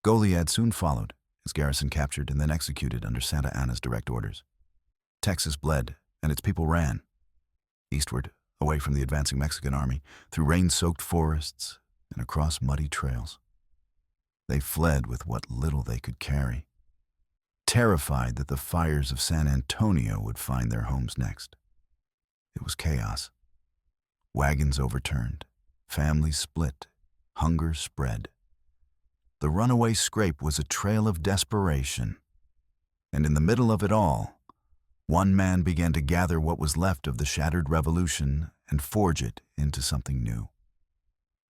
Goliad soon followed, his garrison captured and then executed under Santa Anna's direct orders. Texas bled, and its people ran. Eastward, away from the advancing Mexican army, through rain-soaked forests and across muddy trails. They fled with what little they could carry, terrified that the fires of San Antonio would find their homes next. It was chaos. Wagons overturned, families split, hunger spread. The runaway scrape was a trail of desperation, and in the middle of it all, one man began to gather what was left of the shattered revolution and forge it into something new.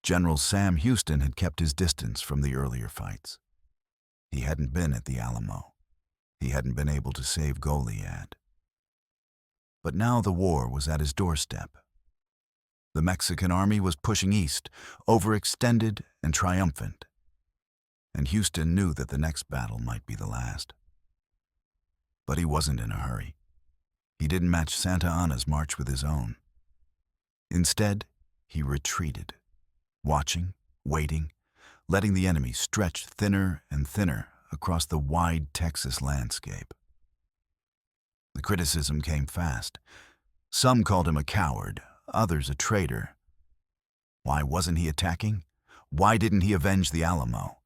General Sam Houston had kept his distance from the earlier fights. He hadn't been at the Alamo. He hadn't been able to save Goliad. But now the war was at his doorstep. The Mexican army was pushing east, overextended and triumphant. And Houston knew that the next battle might be the last. But he wasn't in a hurry. He didn't match Santa Anna's march with his own. Instead, he retreated, watching, waiting, letting the enemy stretch thinner and thinner across the wide Texas landscape. The criticism came fast. Some called him a coward, others a traitor. Why wasn't he attacking? Why didn't he avenge the Alamo?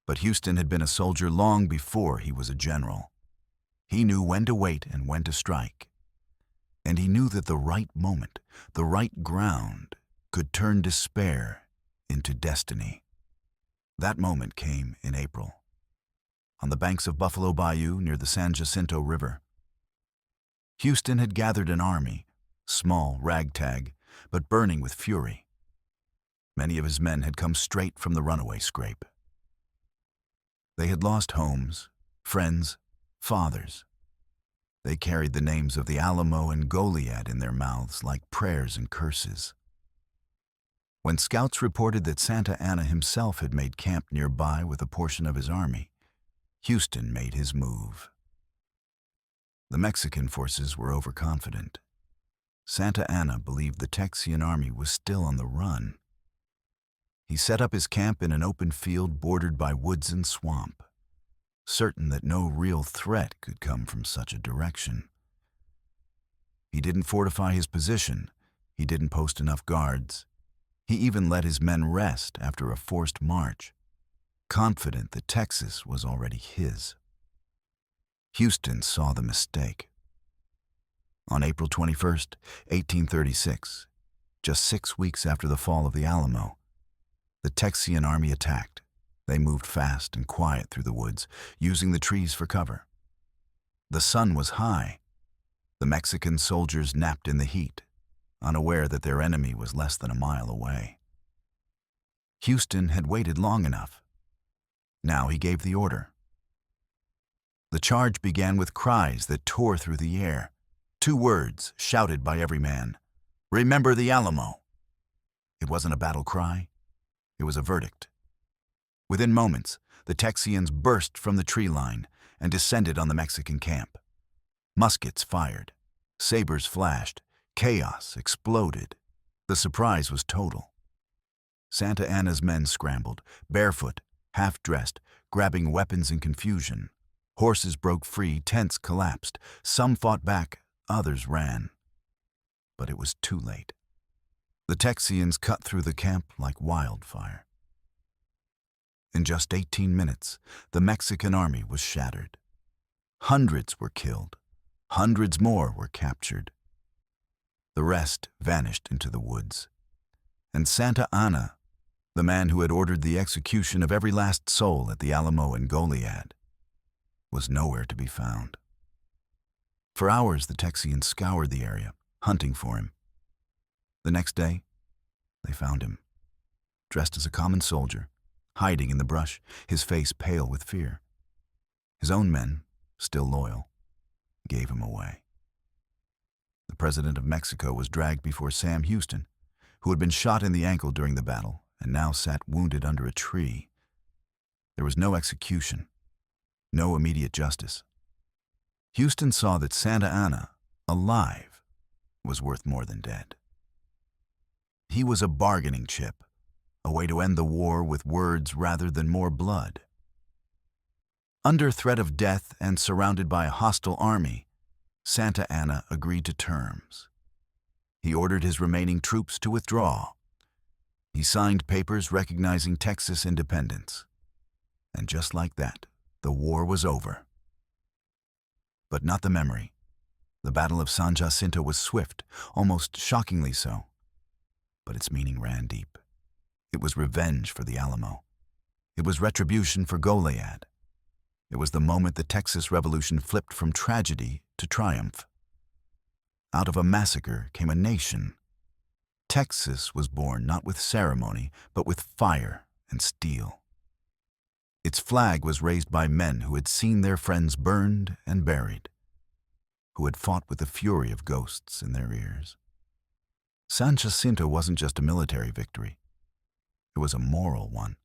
But Houston had been a soldier long before he was a general. He knew when to wait and when to strike. And he knew that the right moment, the right ground, could turn despair into destiny. That moment came in April, on the banks of Buffalo Bayou near the San Jacinto River. Houston had gathered an army, small, ragtag, but burning with fury. Many of his men had come straight from the runaway scrape. They had lost homes, friends, fathers. They carried the names of the Alamo and Goliad in their mouths like prayers and curses. When scouts reported that Santa Anna himself had made camp nearby with a portion of his army, Houston made his move. The Mexican forces were overconfident. Santa Anna believed the Texian army was still on the run. He set up his camp in an open field bordered by woods and swamp, certain that no real threat could come from such a direction. He didn't fortify his position. He didn't post enough guards. He even let his men rest after a forced march, confident that Texas was already his. Houston saw the mistake. On April 21st, 1836, just 6 weeks after the fall of the Alamo, the Texian army attacked. They moved fast and quiet through the woods, using the trees for cover. The sun was high. The Mexican soldiers napped in the heat, unaware that their enemy was less than a mile away. Houston had waited long enough. Now he gave the order. The charge began with cries that tore through the air. 2 words shouted by every man: "Remember the Alamo!" It wasn't a battle cry. It was a verdict. Within moments, the Texians burst from the tree line and descended on the Mexican camp. Muskets fired. Sabers flashed. Chaos exploded. The surprise was total. Santa Anna's men scrambled, barefoot, half-dressed, grabbing weapons in confusion. Horses broke free, tents collapsed. Some fought back, others ran. But it was too late. The Texians cut through the camp like wildfire. In just 18 minutes, the Mexican army was shattered. Hundreds were killed. Hundreds more were captured. The rest vanished into the woods. And Santa Anna, the man who had ordered the execution of every last soul at the Alamo and Goliad, was nowhere to be found. For hours, the Texians scoured the area, hunting for him. The next day, they found him, dressed as a common soldier, hiding in the brush, his face pale with fear. His own men, still loyal, gave him away. The president of Mexico was dragged before Sam Houston, who had been shot in the ankle during the battle and now sat wounded under a tree. There was no execution, no immediate justice. Houston saw that Santa Anna, alive, was worth more than dead. He was a bargaining chip, a way to end the war with words rather than more blood. Under threat of death and surrounded by a hostile army, Santa Anna agreed to terms. He ordered his remaining troops to withdraw. He signed papers recognizing Texas independence. And just like that, the war was over. But not the memory. The Battle of San Jacinto was swift, almost shockingly so. But its meaning ran deep. It was revenge for the Alamo. It was retribution for Goliad. It was the moment the Texas Revolution flipped from tragedy to triumph. Out of a massacre came a nation. Texas was born not with ceremony, but with fire and steel. Its flag was raised by men who had seen their friends burned and buried, who had fought with the fury of ghosts in their ears. San Jacinto wasn't just a military victory. It was a moral one.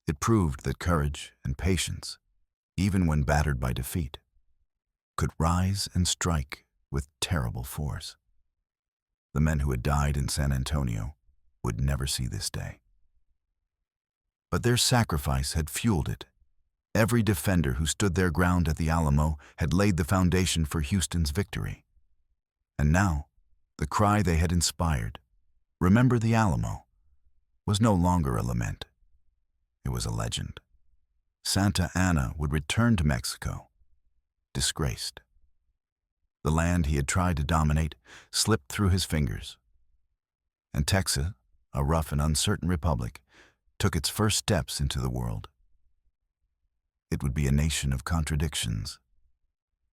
It proved that courage and patience, even when battered by defeat, could rise and strike with terrible force. The men who had died in San Antonio would never see this day. But their sacrifice had fueled it. Every defender who stood their ground at the Alamo had laid the foundation for Houston's victory. And now, the cry they had inspired, "Remember the Alamo," was no longer a lament. It was a legend. Santa Anna would return to Mexico, disgraced. The land he had tried to dominate slipped through his fingers. And Texas, a rough and uncertain republic, took its first steps into the world. It would be a nation of contradictions,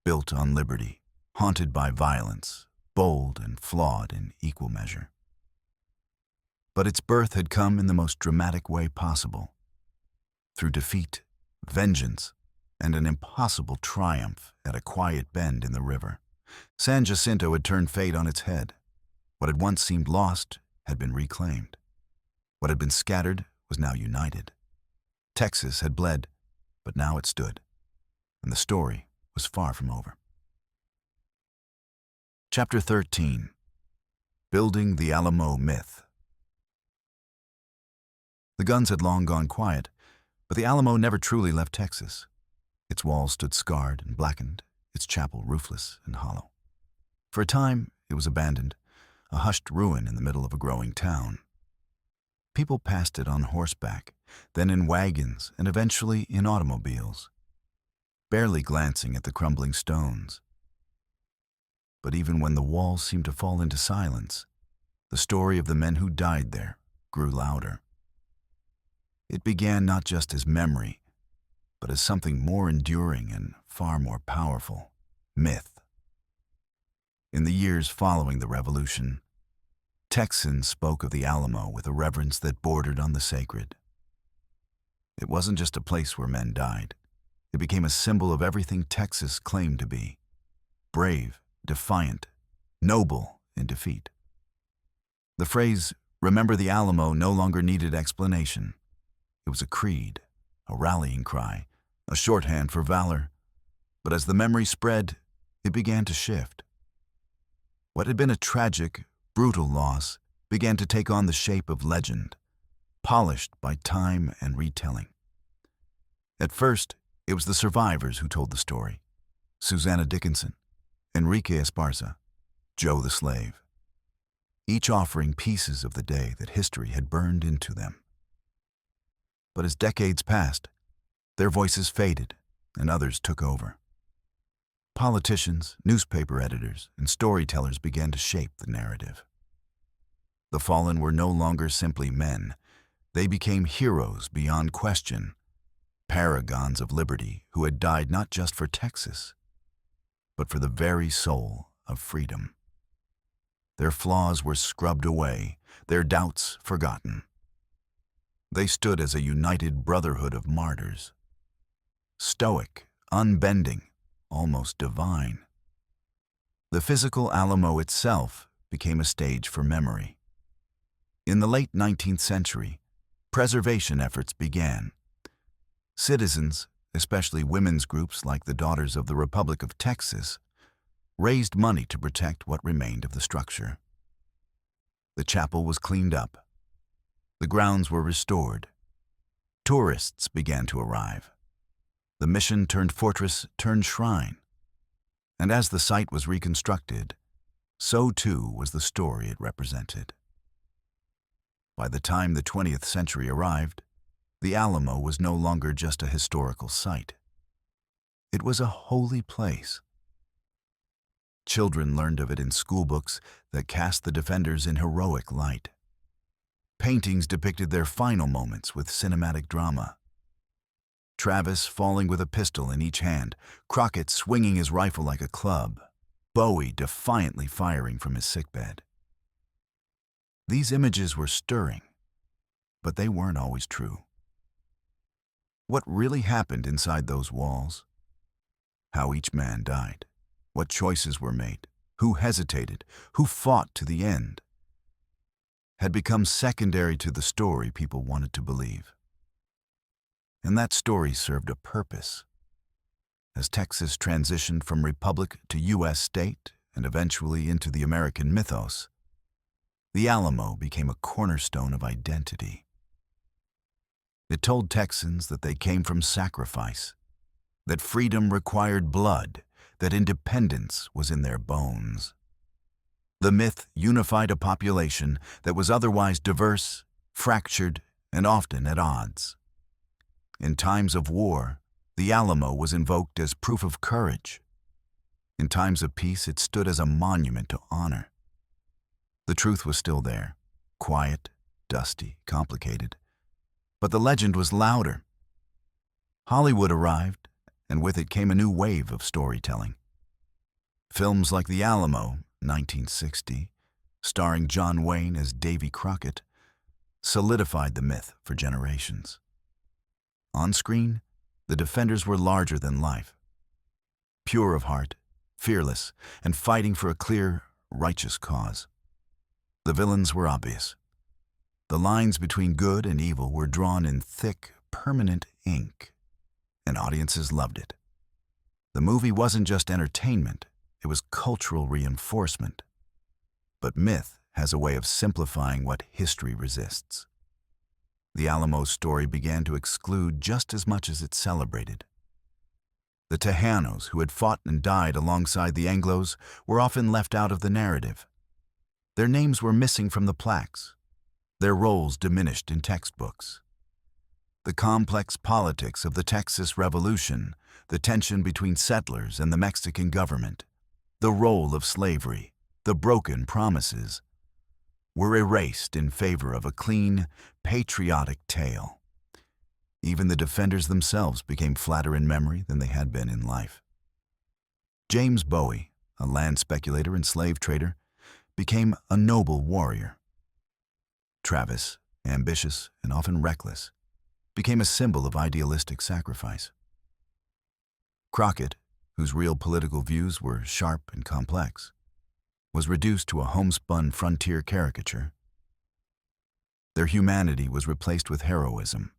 built on liberty, haunted by violence, bold and flawed in equal measure. But its birth had come in the most dramatic way possible, through defeat, vengeance, and an impossible triumph at a quiet bend in the river. San Jacinto had turned fate on its head. What had once seemed lost had been reclaimed. What had been scattered was now united. Texas had bled, but now it stood, and the story was far from over. Chapter 13. Building the Alamo Myth. The guns had long gone quiet, but the Alamo never truly left Texas. Its walls stood scarred and blackened, its chapel roofless and hollow. For a time, it was abandoned, a hushed ruin in the middle of a growing town. People passed it on horseback, then in wagons, and eventually in automobiles, barely glancing at the crumbling stones. But even when the walls seemed to fall into silence, the story of the men who died there grew louder. It began not just as memory, but as something more enduring and far more powerful: myth. In the years following the Revolution, Texans spoke of the Alamo with a reverence that bordered on the sacred. It wasn't just a place where men died. It became a symbol of everything Texas claimed to be: brave, defiant, noble in defeat. The phrase, "Remember the Alamo," no longer needed explanation. It was a creed, a rallying cry, a shorthand for valor. But as the memory spread, it began to shift. What had been a tragic, brutal loss began to take on the shape of legend, polished by time and retelling. At first, it was the survivors who told the story: Susanna Dickinson, Enrique Esparza, Joe the slave, each offering pieces of the day that history had burned into them. But as decades passed, their voices faded and others took over. Politicians, newspaper editors, and storytellers began to shape the narrative. The fallen were no longer simply men. They became heroes beyond question, paragons of liberty who had died not just for Texas, but for the very soul of freedom. Their flaws were scrubbed away, their doubts forgotten. They stood as a united brotherhood of martyrs, stoic, unbending, almost divine. The physical Alamo itself became a stage for memory. In the late 19th century, preservation efforts began. Citizens, especially women's groups like the Daughters of the Republic of Texas, raised money to protect what remained of the structure. The chapel was cleaned up. The grounds were restored. Tourists began to arrive. The mission turned fortress turned shrine. And as the site was reconstructed, so too was the story it represented. By the time the 20th century arrived, the Alamo was no longer just a historical site. It was a holy place. Children learned of it in schoolbooks that cast the defenders in heroic light. Paintings depicted their final moments with cinematic drama. Travis falling with a pistol in each hand, Crockett swinging his rifle like a club, Bowie defiantly firing from his sickbed. These images were stirring, but they weren't always true. What really happened inside those walls? How each man died, what choices were made, who hesitated, who fought to the end, had become secondary to the story people wanted to believe. And that story served a purpose. As Texas transitioned from republic to U.S. state and eventually into the American mythos, the Alamo became a cornerstone of identity. It told Texans that they came from sacrifice, that freedom required blood, that independence was in their bones. The myth unified a population that was otherwise diverse, fractured, and often at odds. In times of war, the Alamo was invoked as proof of courage. In times of peace, it stood as a monument to honor. The truth was still there, quiet, dusty, complicated. But the legend was louder. Hollywood arrived, and with it came a new wave of storytelling. Films like The Alamo, 1960, starring John Wayne as Davy Crockett, solidified the myth for generations. On screen, the defenders were larger than life, pure of heart, fearless, and fighting for a clear, righteous cause. The villains were obvious. The lines between good and evil were drawn in thick, permanent ink, and audiences loved it. The movie wasn't just entertainment, it was cultural reinforcement. But myth has a way of simplifying what history resists. The Alamo's story began to exclude just as much as it celebrated. The Tejanos, who had fought and died alongside the Anglos, were often left out of the narrative. Their names were missing from the plaques, their roles diminished in textbooks. The complex politics of the Texas Revolution, the tension between settlers and the Mexican government, the role of slavery, the broken promises, were erased in favor of a clean, patriotic tale. Even the defenders themselves became flatter in memory than they had been in life. James Bowie, a land speculator and slave trader, became a noble warrior. Travis, ambitious and often reckless, became a symbol of idealistic sacrifice. Crockett, whose real political views were sharp and complex, was reduced to a homespun frontier caricature. Their humanity was replaced with heroism.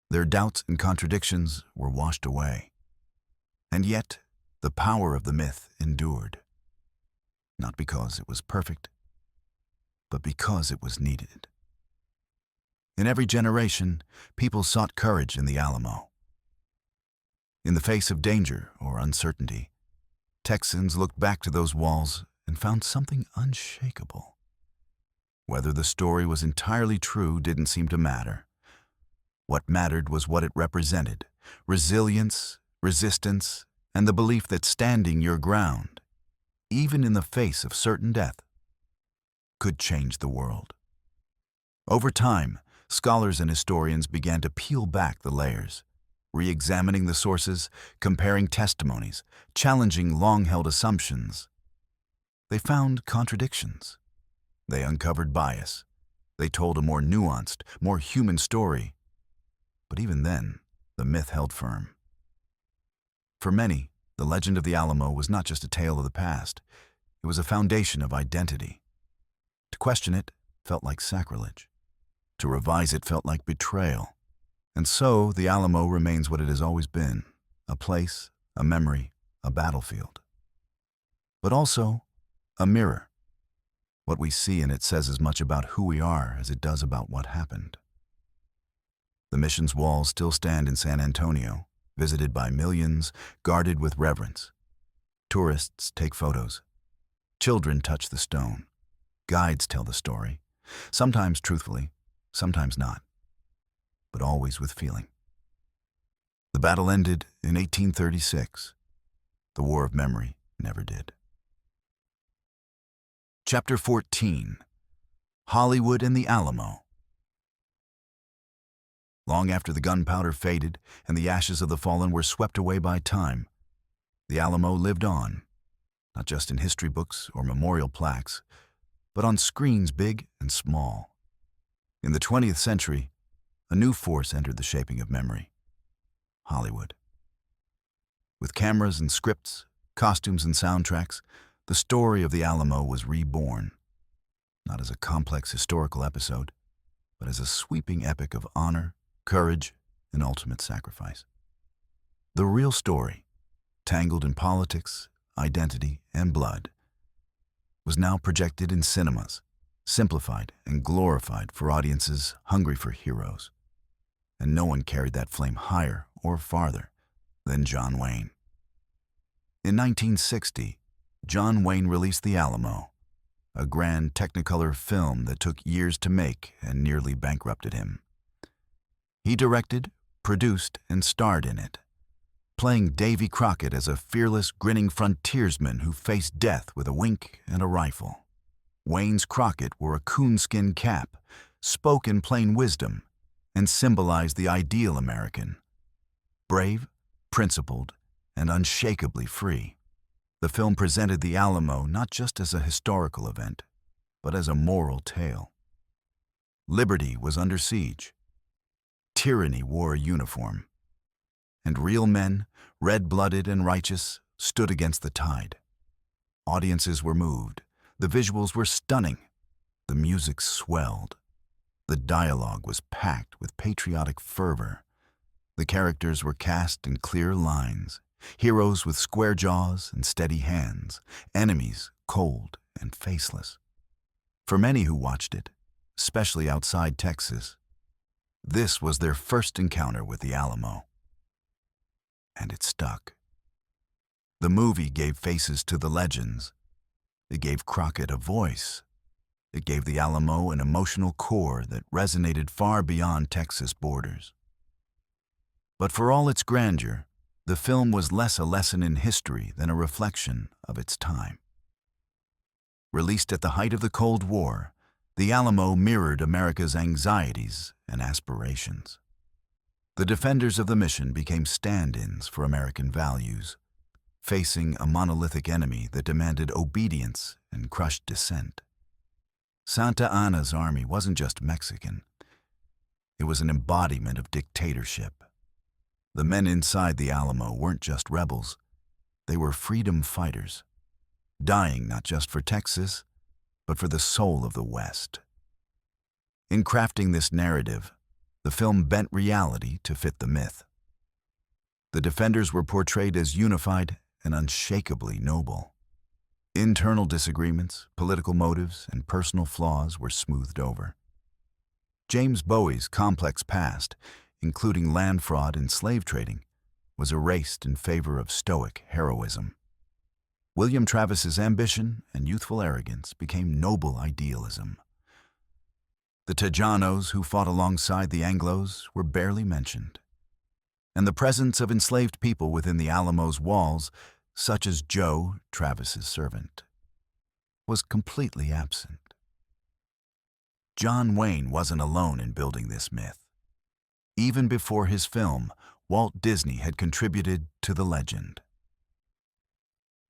Their doubts and contradictions were washed away. And yet, the power of the myth endured. Not because it was perfect, but because it was needed. In every generation, people sought courage in the Alamo. In the face of danger or uncertainty, Texans looked back to those walls and found something unshakable. Whether the story was entirely true didn't seem to matter. What mattered was what it represented: resilience, resistance, and the belief that standing your ground, even in the face of certain death, could change the world. Over time, scholars and historians began to peel back the layers, re-examining the sources, comparing testimonies, challenging long-held assumptions. They found contradictions. They uncovered bias. They told a more nuanced, more human story. But even then, the myth held firm. For many, the legend of the Alamo was not just a tale of the past. It was a foundation of identity. To question it felt like sacrilege. To revise it felt like betrayal. And so, the Alamo remains what it has always been: a place, a memory, a battlefield. But also, a mirror. What we see in it says as much about who we are as it does about what happened. The mission's walls still stand in San Antonio, visited by millions, guarded with reverence. Tourists take photos. Children touch the stone. Guides tell the story, sometimes truthfully, sometimes not, but always with feeling. The battle ended in 1836. The War of Memory never did. Chapter 14. Hollywood and the Alamo. Long after the gunpowder faded and the ashes of the fallen were swept away by time, the Alamo lived on, not just in history books or memorial plaques, but on screens big and small. In the 20th century, a new force entered the shaping of memory: Hollywood. With cameras and scripts, costumes and soundtracks, the story of the Alamo was reborn, not as a complex historical episode, but as a sweeping epic of honor, courage, and ultimate sacrifice. The real story, tangled in politics, identity, and blood, was now projected in cinemas, simplified and glorified for audiences hungry for heroes. and no one carried that flame higher or farther than John Wayne. In 1960, John Wayne released The Alamo, a grand Technicolor film that took years to make and nearly bankrupted him. He directed, produced, and starred in it, playing Davy Crockett as a fearless, grinning frontiersman who faced death with a wink and a rifle. Wayne's Crockett wore a coonskin cap, spoke in plain wisdom, and symbolized the ideal American: brave, principled, and unshakably free. The film presented the Alamo not just as a historical event, but as a moral tale. Liberty was under siege. Tyranny wore a uniform. And real men, red-blooded and righteous, stood against the tide. Audiences were moved. The visuals were stunning. The music swelled. The dialogue was packed with patriotic fervor. The characters were cast in clear lines. Heroes with square jaws and steady hands. Enemies cold and faceless. For many who watched it, especially outside Texas, this was their first encounter with the Alamo. And it stuck. The movie gave faces to the legends. It gave Crockett a voice. It gave the Alamo an emotional core that resonated far beyond Texas borders. But for all its grandeur, the film was less a lesson in history than a reflection of its time. Released at the height of the Cold War, the Alamo mirrored America's anxieties and aspirations. The defenders of the mission became stand-ins for American values, facing a monolithic enemy that demanded obedience and crushed dissent. Santa Anna's army wasn't just Mexican. It was an embodiment of dictatorship. The men inside the Alamo weren't just rebels. They were freedom fighters, dying not just for Texas, but for the soul of the West. In crafting this narrative, the film bent reality to fit the myth. The defenders were portrayed as unified and unshakably noble. Internal disagreements, political motives, and personal flaws were smoothed over. James Bowie's complex past, including land fraud and slave trading, was erased in favor of stoic heroism. William Travis's ambition and youthful arrogance became noble idealism. The Tejanos who fought alongside the Anglos were barely mentioned, and the presence of enslaved people within the Alamo's walls, such as Joe, Travis's servant, was completely absent. John Wayne wasn't alone in building this myth. Even before his film, Walt Disney had contributed to the legend.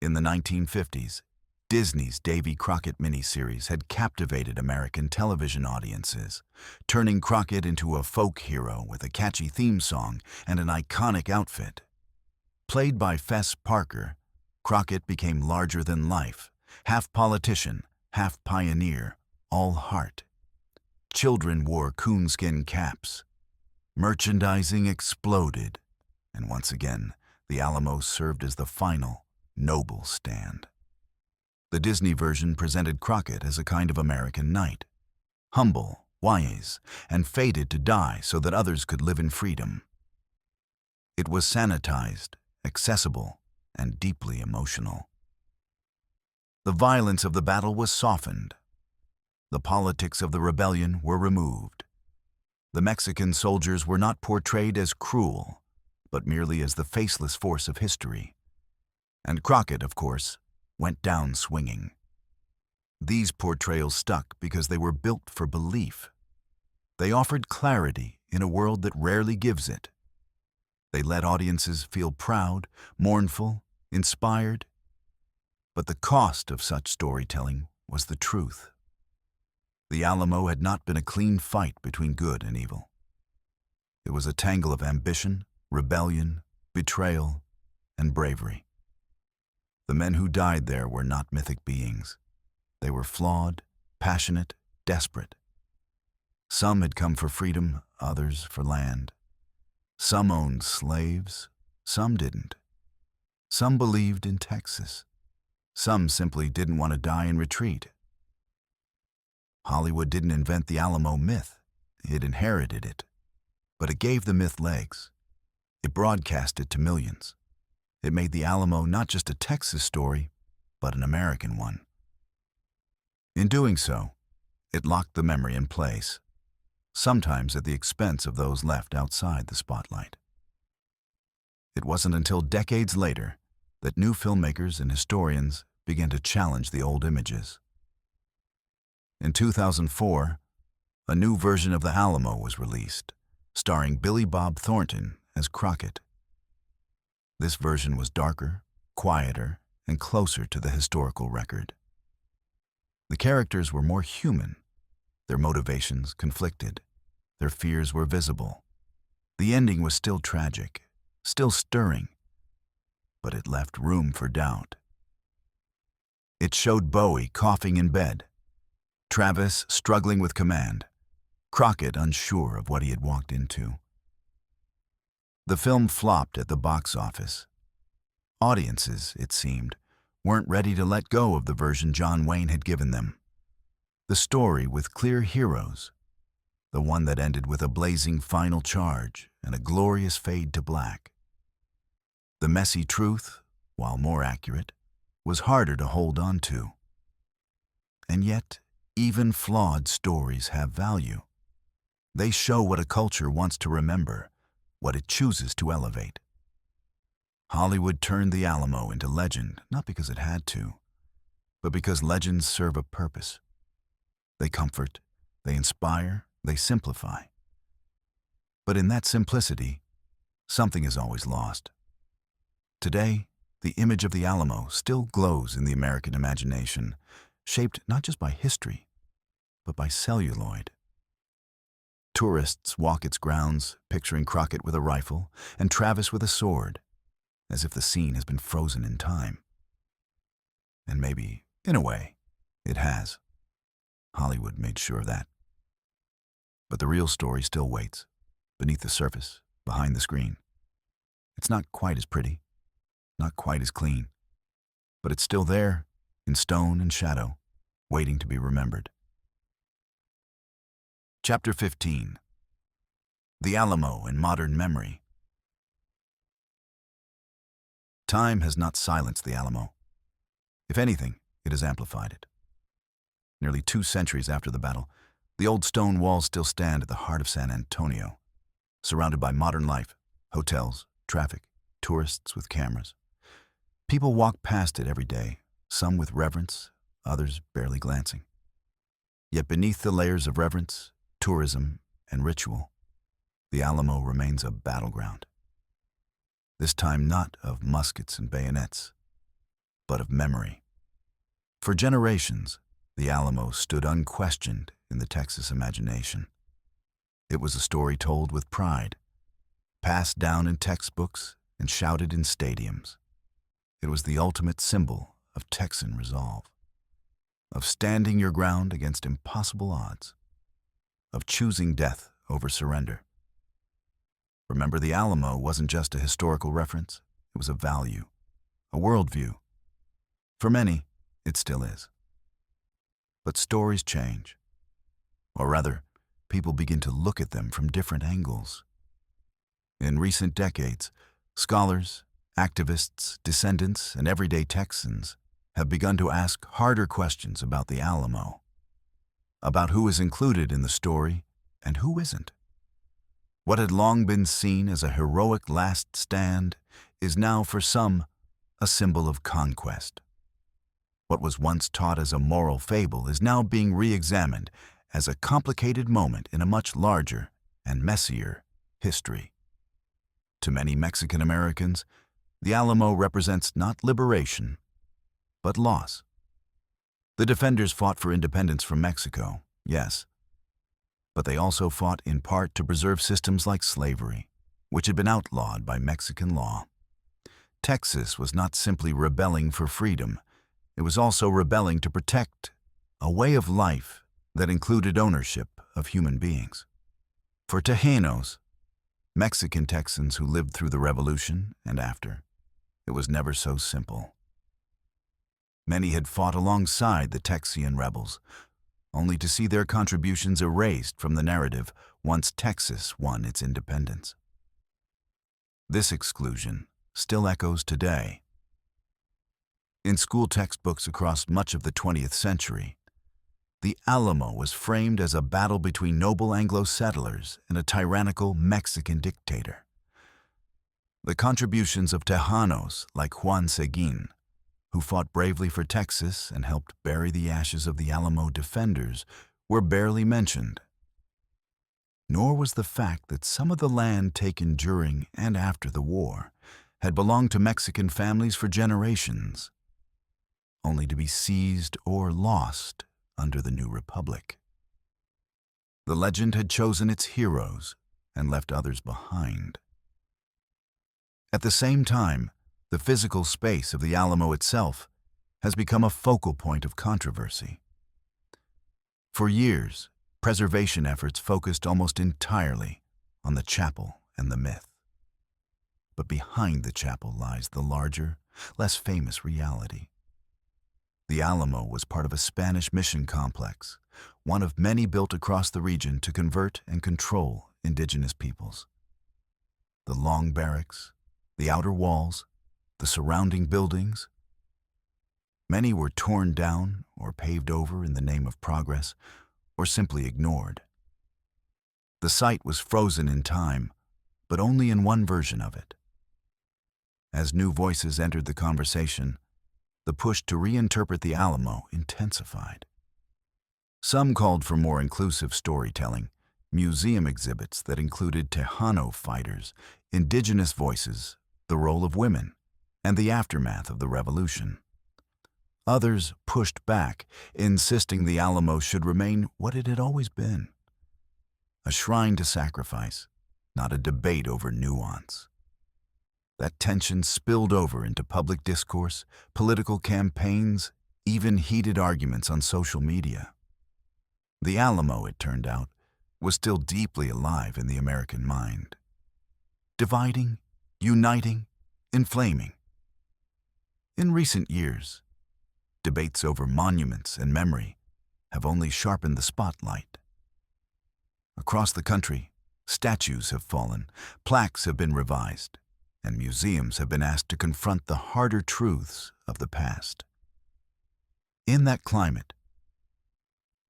In the 1950s, Disney's Davy Crockett miniseries had captivated American television audiences, turning Crockett into a folk hero with a catchy theme song and an iconic outfit. Played by Fess Parker, Crockett became larger than life, half politician, half pioneer, all heart. Children wore coonskin caps. Merchandising exploded, and once again, the Alamo served as the final, noble stand. The Disney version presented Crockett as a kind of American knight, humble, wise, and fated to die so that others could live in freedom. It was sanitized, accessible, and deeply emotional. The violence of the battle was softened. The politics of the rebellion were removed. The Mexican soldiers were not portrayed as cruel, but merely as the faceless force of history. And Crockett, of course, went down swinging. These portrayals stuck because they were built for belief. They offered clarity in a world that rarely gives it. They let audiences feel proud, mournful, inspired. But the cost of such storytelling was the truth. The Alamo had not been a clean fight between good and evil. It was a tangle of ambition, rebellion, betrayal, and bravery. The men who died there were not mythic beings. They were flawed, passionate, desperate. Some had come for freedom, others for land. Some owned slaves, some didn't. Some believed in Texas. Some simply didn't want to die in retreat. Hollywood didn't invent the Alamo myth. It inherited it. But it gave the myth legs. It broadcast it to millions. It made the Alamo not just a Texas story, but an American one. In doing so, it locked the memory in place, sometimes at the expense of those left outside the spotlight. It wasn't until decades later that new filmmakers and historians began to challenge the old images. In 2004, a new version of the Alamo was released, starring Billy Bob Thornton as Crockett. This version was darker, quieter, and closer to the historical record. The characters were more human. Their motivations conflicted. Their fears were visible. The ending was still tragic, still stirring, but it left room for doubt. It showed Bowie coughing in bed, Travis struggling with command, Crockett unsure of what he had walked into. The film flopped at the box office. Audiences, it seemed, weren't ready to let go of the version John Wayne had given them. The story with clear heroes, the one that ended with a blazing final charge and a glorious fade to black. The messy truth, while more accurate, was harder to hold on to. And yet, even flawed stories have value. They show what a culture wants to remember, what it chooses to elevate. Hollywood turned the Alamo into legend, not because it had to, but because legends serve a purpose. They comfort, they inspire, they simplify. But in that simplicity, something is always lost. Today, the image of the Alamo still glows in the American imagination, shaped not just by history, but by celluloid. Tourists walk its grounds, picturing Crockett with a rifle and Travis with a sword, as if the scene has been frozen in time. And maybe, in a way, it has. Hollywood made sure of that. But the real story still waits, beneath the surface, behind the screen. It's not quite as pretty, not quite as clean, but it's still there, in stone and shadow, waiting to be remembered. Chapter 15. The Alamo in Modern Memory. Time has not silenced the Alamo. If anything, it has amplified it. Nearly 2 centuries after the battle, the old stone walls still stand at the heart of San Antonio, surrounded by modern life, hotels, traffic, tourists with cameras. People walk past it every day, some with reverence, others barely glancing. Yet beneath the layers of reverence, tourism, and ritual, the Alamo remains a battleground. This time not of muskets and bayonets, but of memory. For generations, the Alamo stood unquestioned in the Texas imagination. It was a story told with pride, passed down in textbooks and shouted in stadiums. It was the ultimate symbol of Texan resolve, of standing your ground against impossible odds, of choosing death over surrender. Remember, the Alamo wasn't just a historical reference, it was a value, a worldview. For many, it still is. But stories change. Or rather, people begin to look at them from different angles. In recent decades, scholars, activists, descendants, and everyday Texans have begun to ask harder questions about the Alamo, about who is included in the story and who isn't. What had long been seen as a heroic last stand is now, for some, a symbol of conquest. What was once taught as a moral fable is now being re-examined as a complicated moment in a much larger and messier history. To many Mexican Americans, the Alamo represents not liberation, but loss. The defenders fought for independence from Mexico, yes, but they also fought in part to preserve systems like slavery, which had been outlawed by Mexican law. Texas was not simply rebelling for freedom, it was also rebelling to protect a way of life that included ownership of human beings. For Tejanos, Mexican Texans who lived through the Revolution and after, it was never so simple. Many had fought alongside the Texian rebels, only to see their contributions erased from the narrative once Texas won its independence. This exclusion still echoes today. In school textbooks across much of the 20th century, the Alamo was framed as a battle between noble Anglo settlers and a tyrannical Mexican dictator. The contributions of Tejanos like Juan Seguin, who fought bravely for Texas and helped bury the ashes of the Alamo defenders, were barely mentioned. Nor was the fact that some of the land taken during and after the war had belonged to Mexican families for generations, only to be seized or lost under the new republic. The legend had chosen its heroes and left others behind. At the same time, the physical space of the Alamo itself has become a focal point of controversy. For years, preservation efforts focused almost entirely on the chapel and the myth. But behind the chapel lies the larger, less famous reality. The Alamo was part of a Spanish mission complex, one of many built across the region to convert and control indigenous peoples. The long barracks, the outer walls, the surrounding buildings, many were torn down or paved over in the name of progress, or simply ignored. The site was frozen in time, but only in one version of it. As new voices entered the conversation, the push to reinterpret the Alamo intensified. Some called for more inclusive storytelling, museum exhibits that included Tejano fighters, indigenous voices, the role of women, and the aftermath of the revolution. Others pushed back, insisting the Alamo should remain what it had always been: a shrine to sacrifice, not a debate over nuance. That tension spilled over into public discourse, political campaigns, even heated arguments on social media. The Alamo, it turned out, was still deeply alive in the American mind. Dividing, uniting, inflaming. In recent years, debates over monuments and memory have only sharpened the spotlight. Across the country, statues have fallen, plaques have been revised, and museums have been asked to confront the harder truths of the past. In that climate,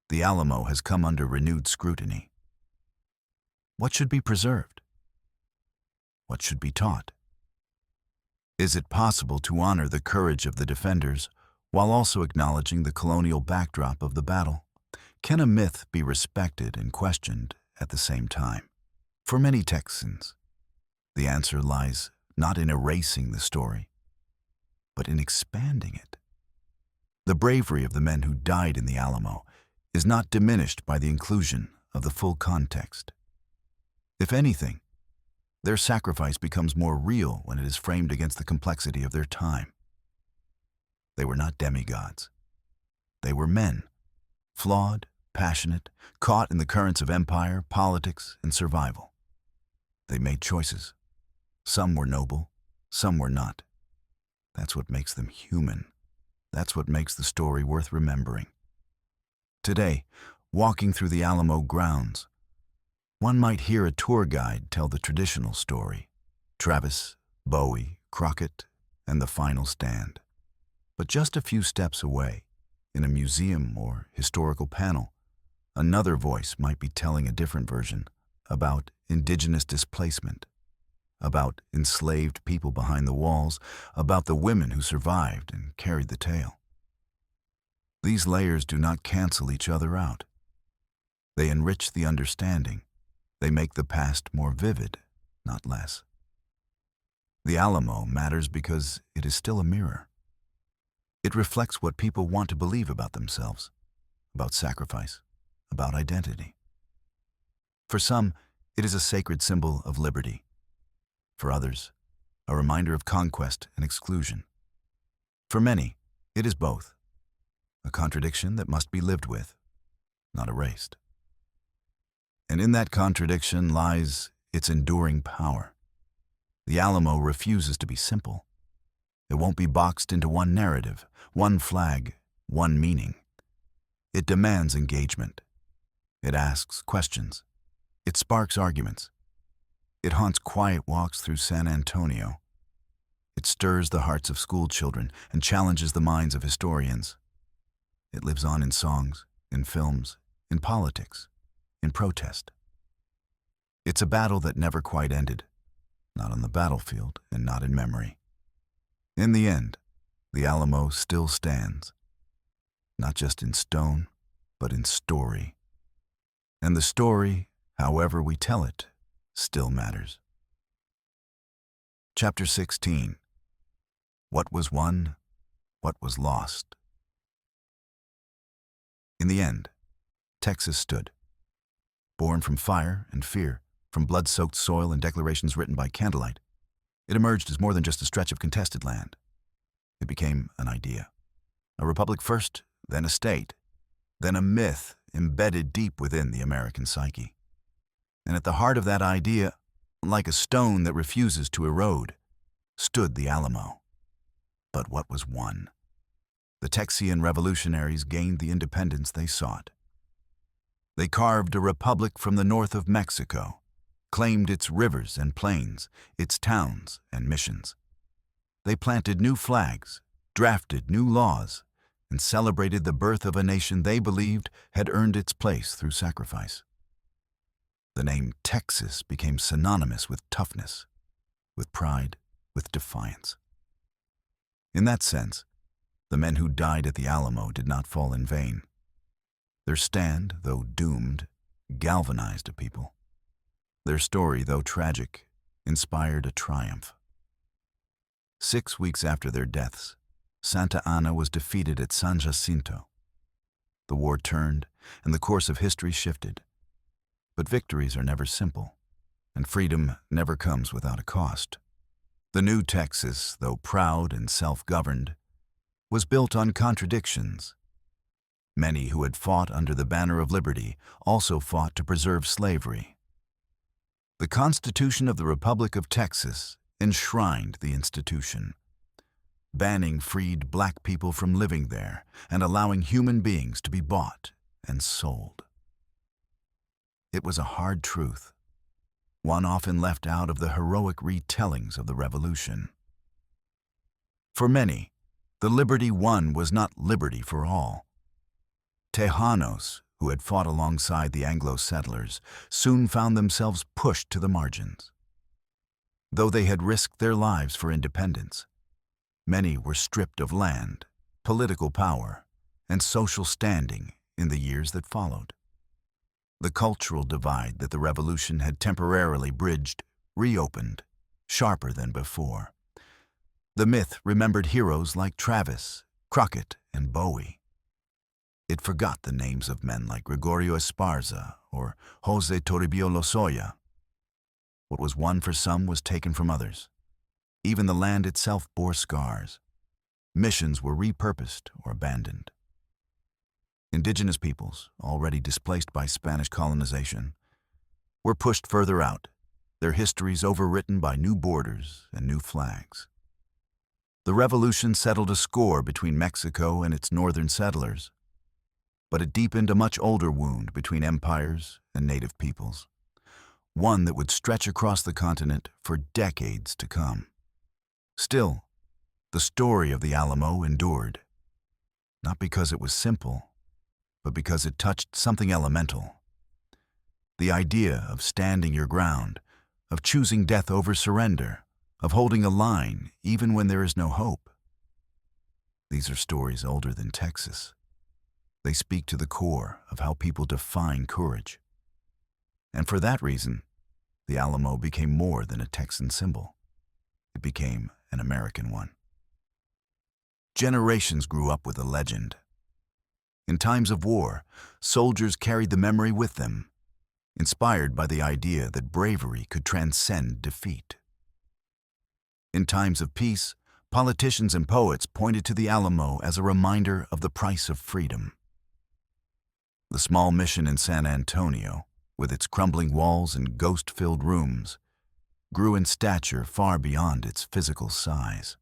the Alamo has come under renewed scrutiny. What should be preserved? What should be taught? Is it possible to honor the courage of the defenders while also acknowledging the colonial backdrop of the battle? Can a myth be respected and questioned at the same time? For many Texans, the answer lies not in erasing the story, but in expanding it. The bravery of the men who died in the Alamo is not diminished by the inclusion of the full context. If anything, their sacrifice becomes more real when it is framed against the complexity of their time. They were not demigods. They were men, flawed, passionate, caught in the currents of empire, politics, and survival. They made choices. Some were noble, some were not. That's what makes them human. That's what makes the story worth remembering. Today, walking through the Alamo grounds, one might hear a tour guide tell the traditional story: Travis, Bowie, Crockett, and the final stand. But just a few steps away, in a museum or historical panel, another voice might be telling a different version about indigenous displacement, about enslaved people behind the walls, about the women who survived and carried the tale. These layers do not cancel each other out. They enrich the understanding. They make the past more vivid, not less. The Alamo matters because it is still a mirror. It reflects what people want to believe about themselves, about sacrifice, about identity. For some, it is a sacred symbol of liberty. For others, a reminder of conquest and exclusion. For many, it is both, a contradiction that must be lived with, not erased. And in that contradiction lies its enduring power. The Alamo refuses to be simple. It won't be boxed into one narrative, one flag, one meaning. It demands engagement. It asks questions. It sparks arguments. It haunts quiet walks through San Antonio. It stirs the hearts of school children and challenges the minds of historians. It lives on in songs, in films, in politics, in protest. It's a battle that never quite ended, not on the battlefield and not in memory. In the end, the Alamo still stands, not just in stone, but in story. And the story, however we tell it, still matters. Chapter 16. What was won? What was lost? In the end, Texas stood. Born from fire and fear, from blood-soaked soil and declarations written by candlelight, it emerged as more than just a stretch of contested land. It became an idea. A republic first, then a state, then a myth embedded deep within the American psyche. And at the heart of that idea, like a stone that refuses to erode, stood the Alamo. But what was won? The Texian revolutionaries gained the independence they sought. They carved a republic from the north of Mexico, claimed its rivers and plains, its towns and missions. They planted new flags, drafted new laws, and celebrated the birth of a nation they believed had earned its place through sacrifice. The name Texas became synonymous with toughness, with pride, with defiance. In that sense, the men who died at the Alamo did not fall in vain. Their stand, though doomed, galvanized a people. Their story, though tragic, inspired a triumph. 6 weeks after their deaths, Santa Anna was defeated at San Jacinto. The war turned, and the course of history shifted. But victories are never simple, and freedom never comes without a cost. The new Texas, though proud and self-governed, was built on contradictions. Many who had fought under the banner of liberty also fought to preserve slavery. The Constitution of the Republic of Texas enshrined the institution, banning freed black people from living there and allowing human beings to be bought and sold. It was a hard truth, one often left out of the heroic retellings of the Revolution. For many, the liberty won was not liberty for all. Tejanos, who had fought alongside the Anglo settlers, soon found themselves pushed to the margins. Though they had risked their lives for independence, many were stripped of land, political power, and social standing in the years that followed. The cultural divide that the Revolution had temporarily bridged reopened, sharper than before. The myth remembered heroes like Travis, Crockett, and Bowie. It forgot the names of men like Gregorio Esparza or Jose Toribio Lozoya. What was won for some was taken from others. Even the land itself bore scars. Missions were repurposed or abandoned. Indigenous peoples, already displaced by Spanish colonization, were pushed further out, their histories overwritten by new borders and new flags. The Revolution settled a score between Mexico and its northern settlers, but it deepened a much older wound between empires and native peoples, one that would stretch across the continent for decades to come. Still, the story of the Alamo endured, not because it was simple, but because it touched something elemental. The idea of standing your ground, of choosing death over surrender, of holding a line even when there is no hope. These are stories older than Texas. They speak to the core of how people define courage. And for that reason, the Alamo became more than a Texan symbol. It became an American one. Generations grew up with a legend. In times of war, soldiers carried the memory with them, inspired by the idea that bravery could transcend defeat. In times of peace, politicians and poets pointed to the Alamo as a reminder of the price of freedom. The small mission in San Antonio, with its crumbling walls and ghost-filled rooms, grew in stature far beyond its physical size.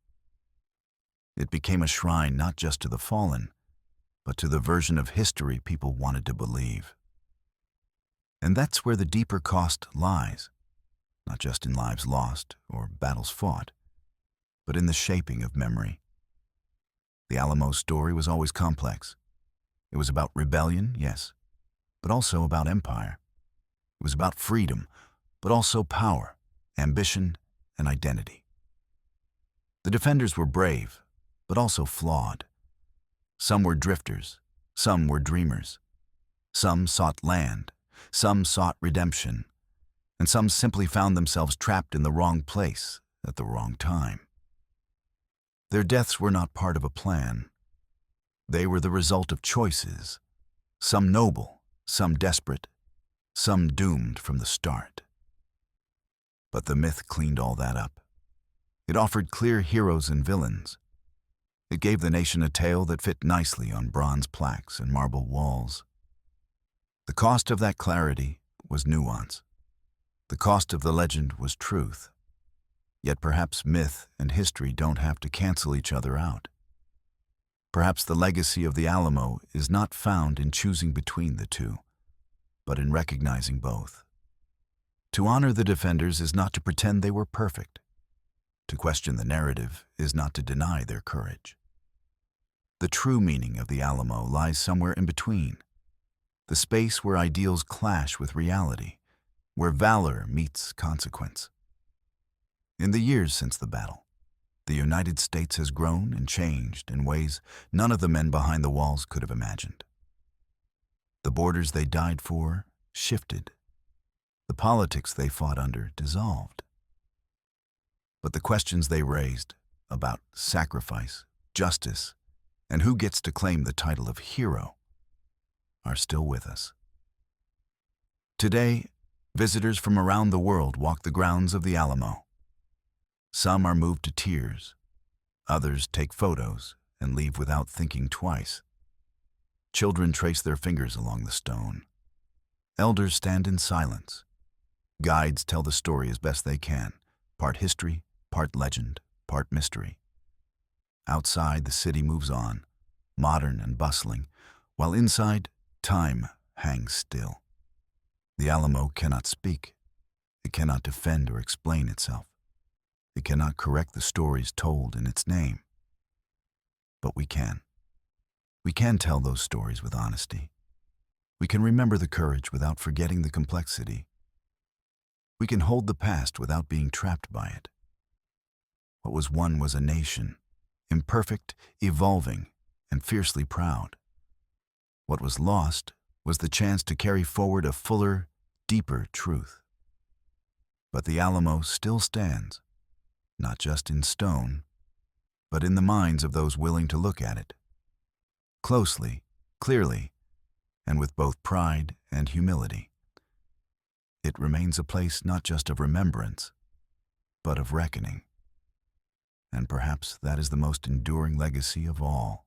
It became a shrine not just to the fallen, but to the version of history people wanted to believe. And that's where the deeper cost lies, not just in lives lost or battles fought, but in the shaping of memory. The Alamo story was always complex. It was about rebellion, yes, but also about empire. It was about freedom, but also power, ambition, and identity. The defenders were brave, but also flawed. Some were drifters, some were dreamers. Some sought land, some sought redemption, and some simply found themselves trapped in the wrong place at the wrong time. Their deaths were not part of a plan. They were the result of choices, some noble, some desperate, some doomed from the start. But the myth cleaned all that up. It offered clear heroes and villains. It gave the nation a tale that fit nicely on bronze plaques and marble walls. The cost of that clarity was nuance. The cost of the legend was truth. Yet perhaps myth and history don't have to cancel each other out. Perhaps the legacy of the Alamo is not found in choosing between the two, but in recognizing both. To honor the defenders is not to pretend they were perfect. To question the narrative is not to deny their courage. The true meaning of the Alamo lies somewhere in between, the space where ideals clash with reality, where valor meets consequence. In the years since the battle, the United States has grown and changed in ways none of the men behind the walls could have imagined. The borders they died for shifted. The politics they fought under dissolved. But the questions they raised about sacrifice, justice, and who gets to claim the title of hero are still with us. Today, visitors from around the world walk the grounds of the Alamo. Some are moved to tears. Others take photos and leave without thinking twice. Children trace their fingers along the stone. Elders stand in silence. Guides tell the story as best they can, part history, part legend, part mystery. Outside, the city moves on, modern and bustling, while inside, time hangs still. The Alamo cannot speak. It cannot defend or explain itself. It cannot correct the stories told in its name. But we can. We can tell those stories with honesty. We can remember the courage without forgetting the complexity. We can hold the past without being trapped by it. What was one was a nation, imperfect, evolving, and fiercely proud. What was lost was the chance to carry forward a fuller, deeper truth. But the Alamo still stands, not just in stone, but in the minds of those willing to look at it, closely, clearly, and with both pride and humility. It remains a place not just of remembrance, but of reckoning. And perhaps that is the most enduring legacy of all.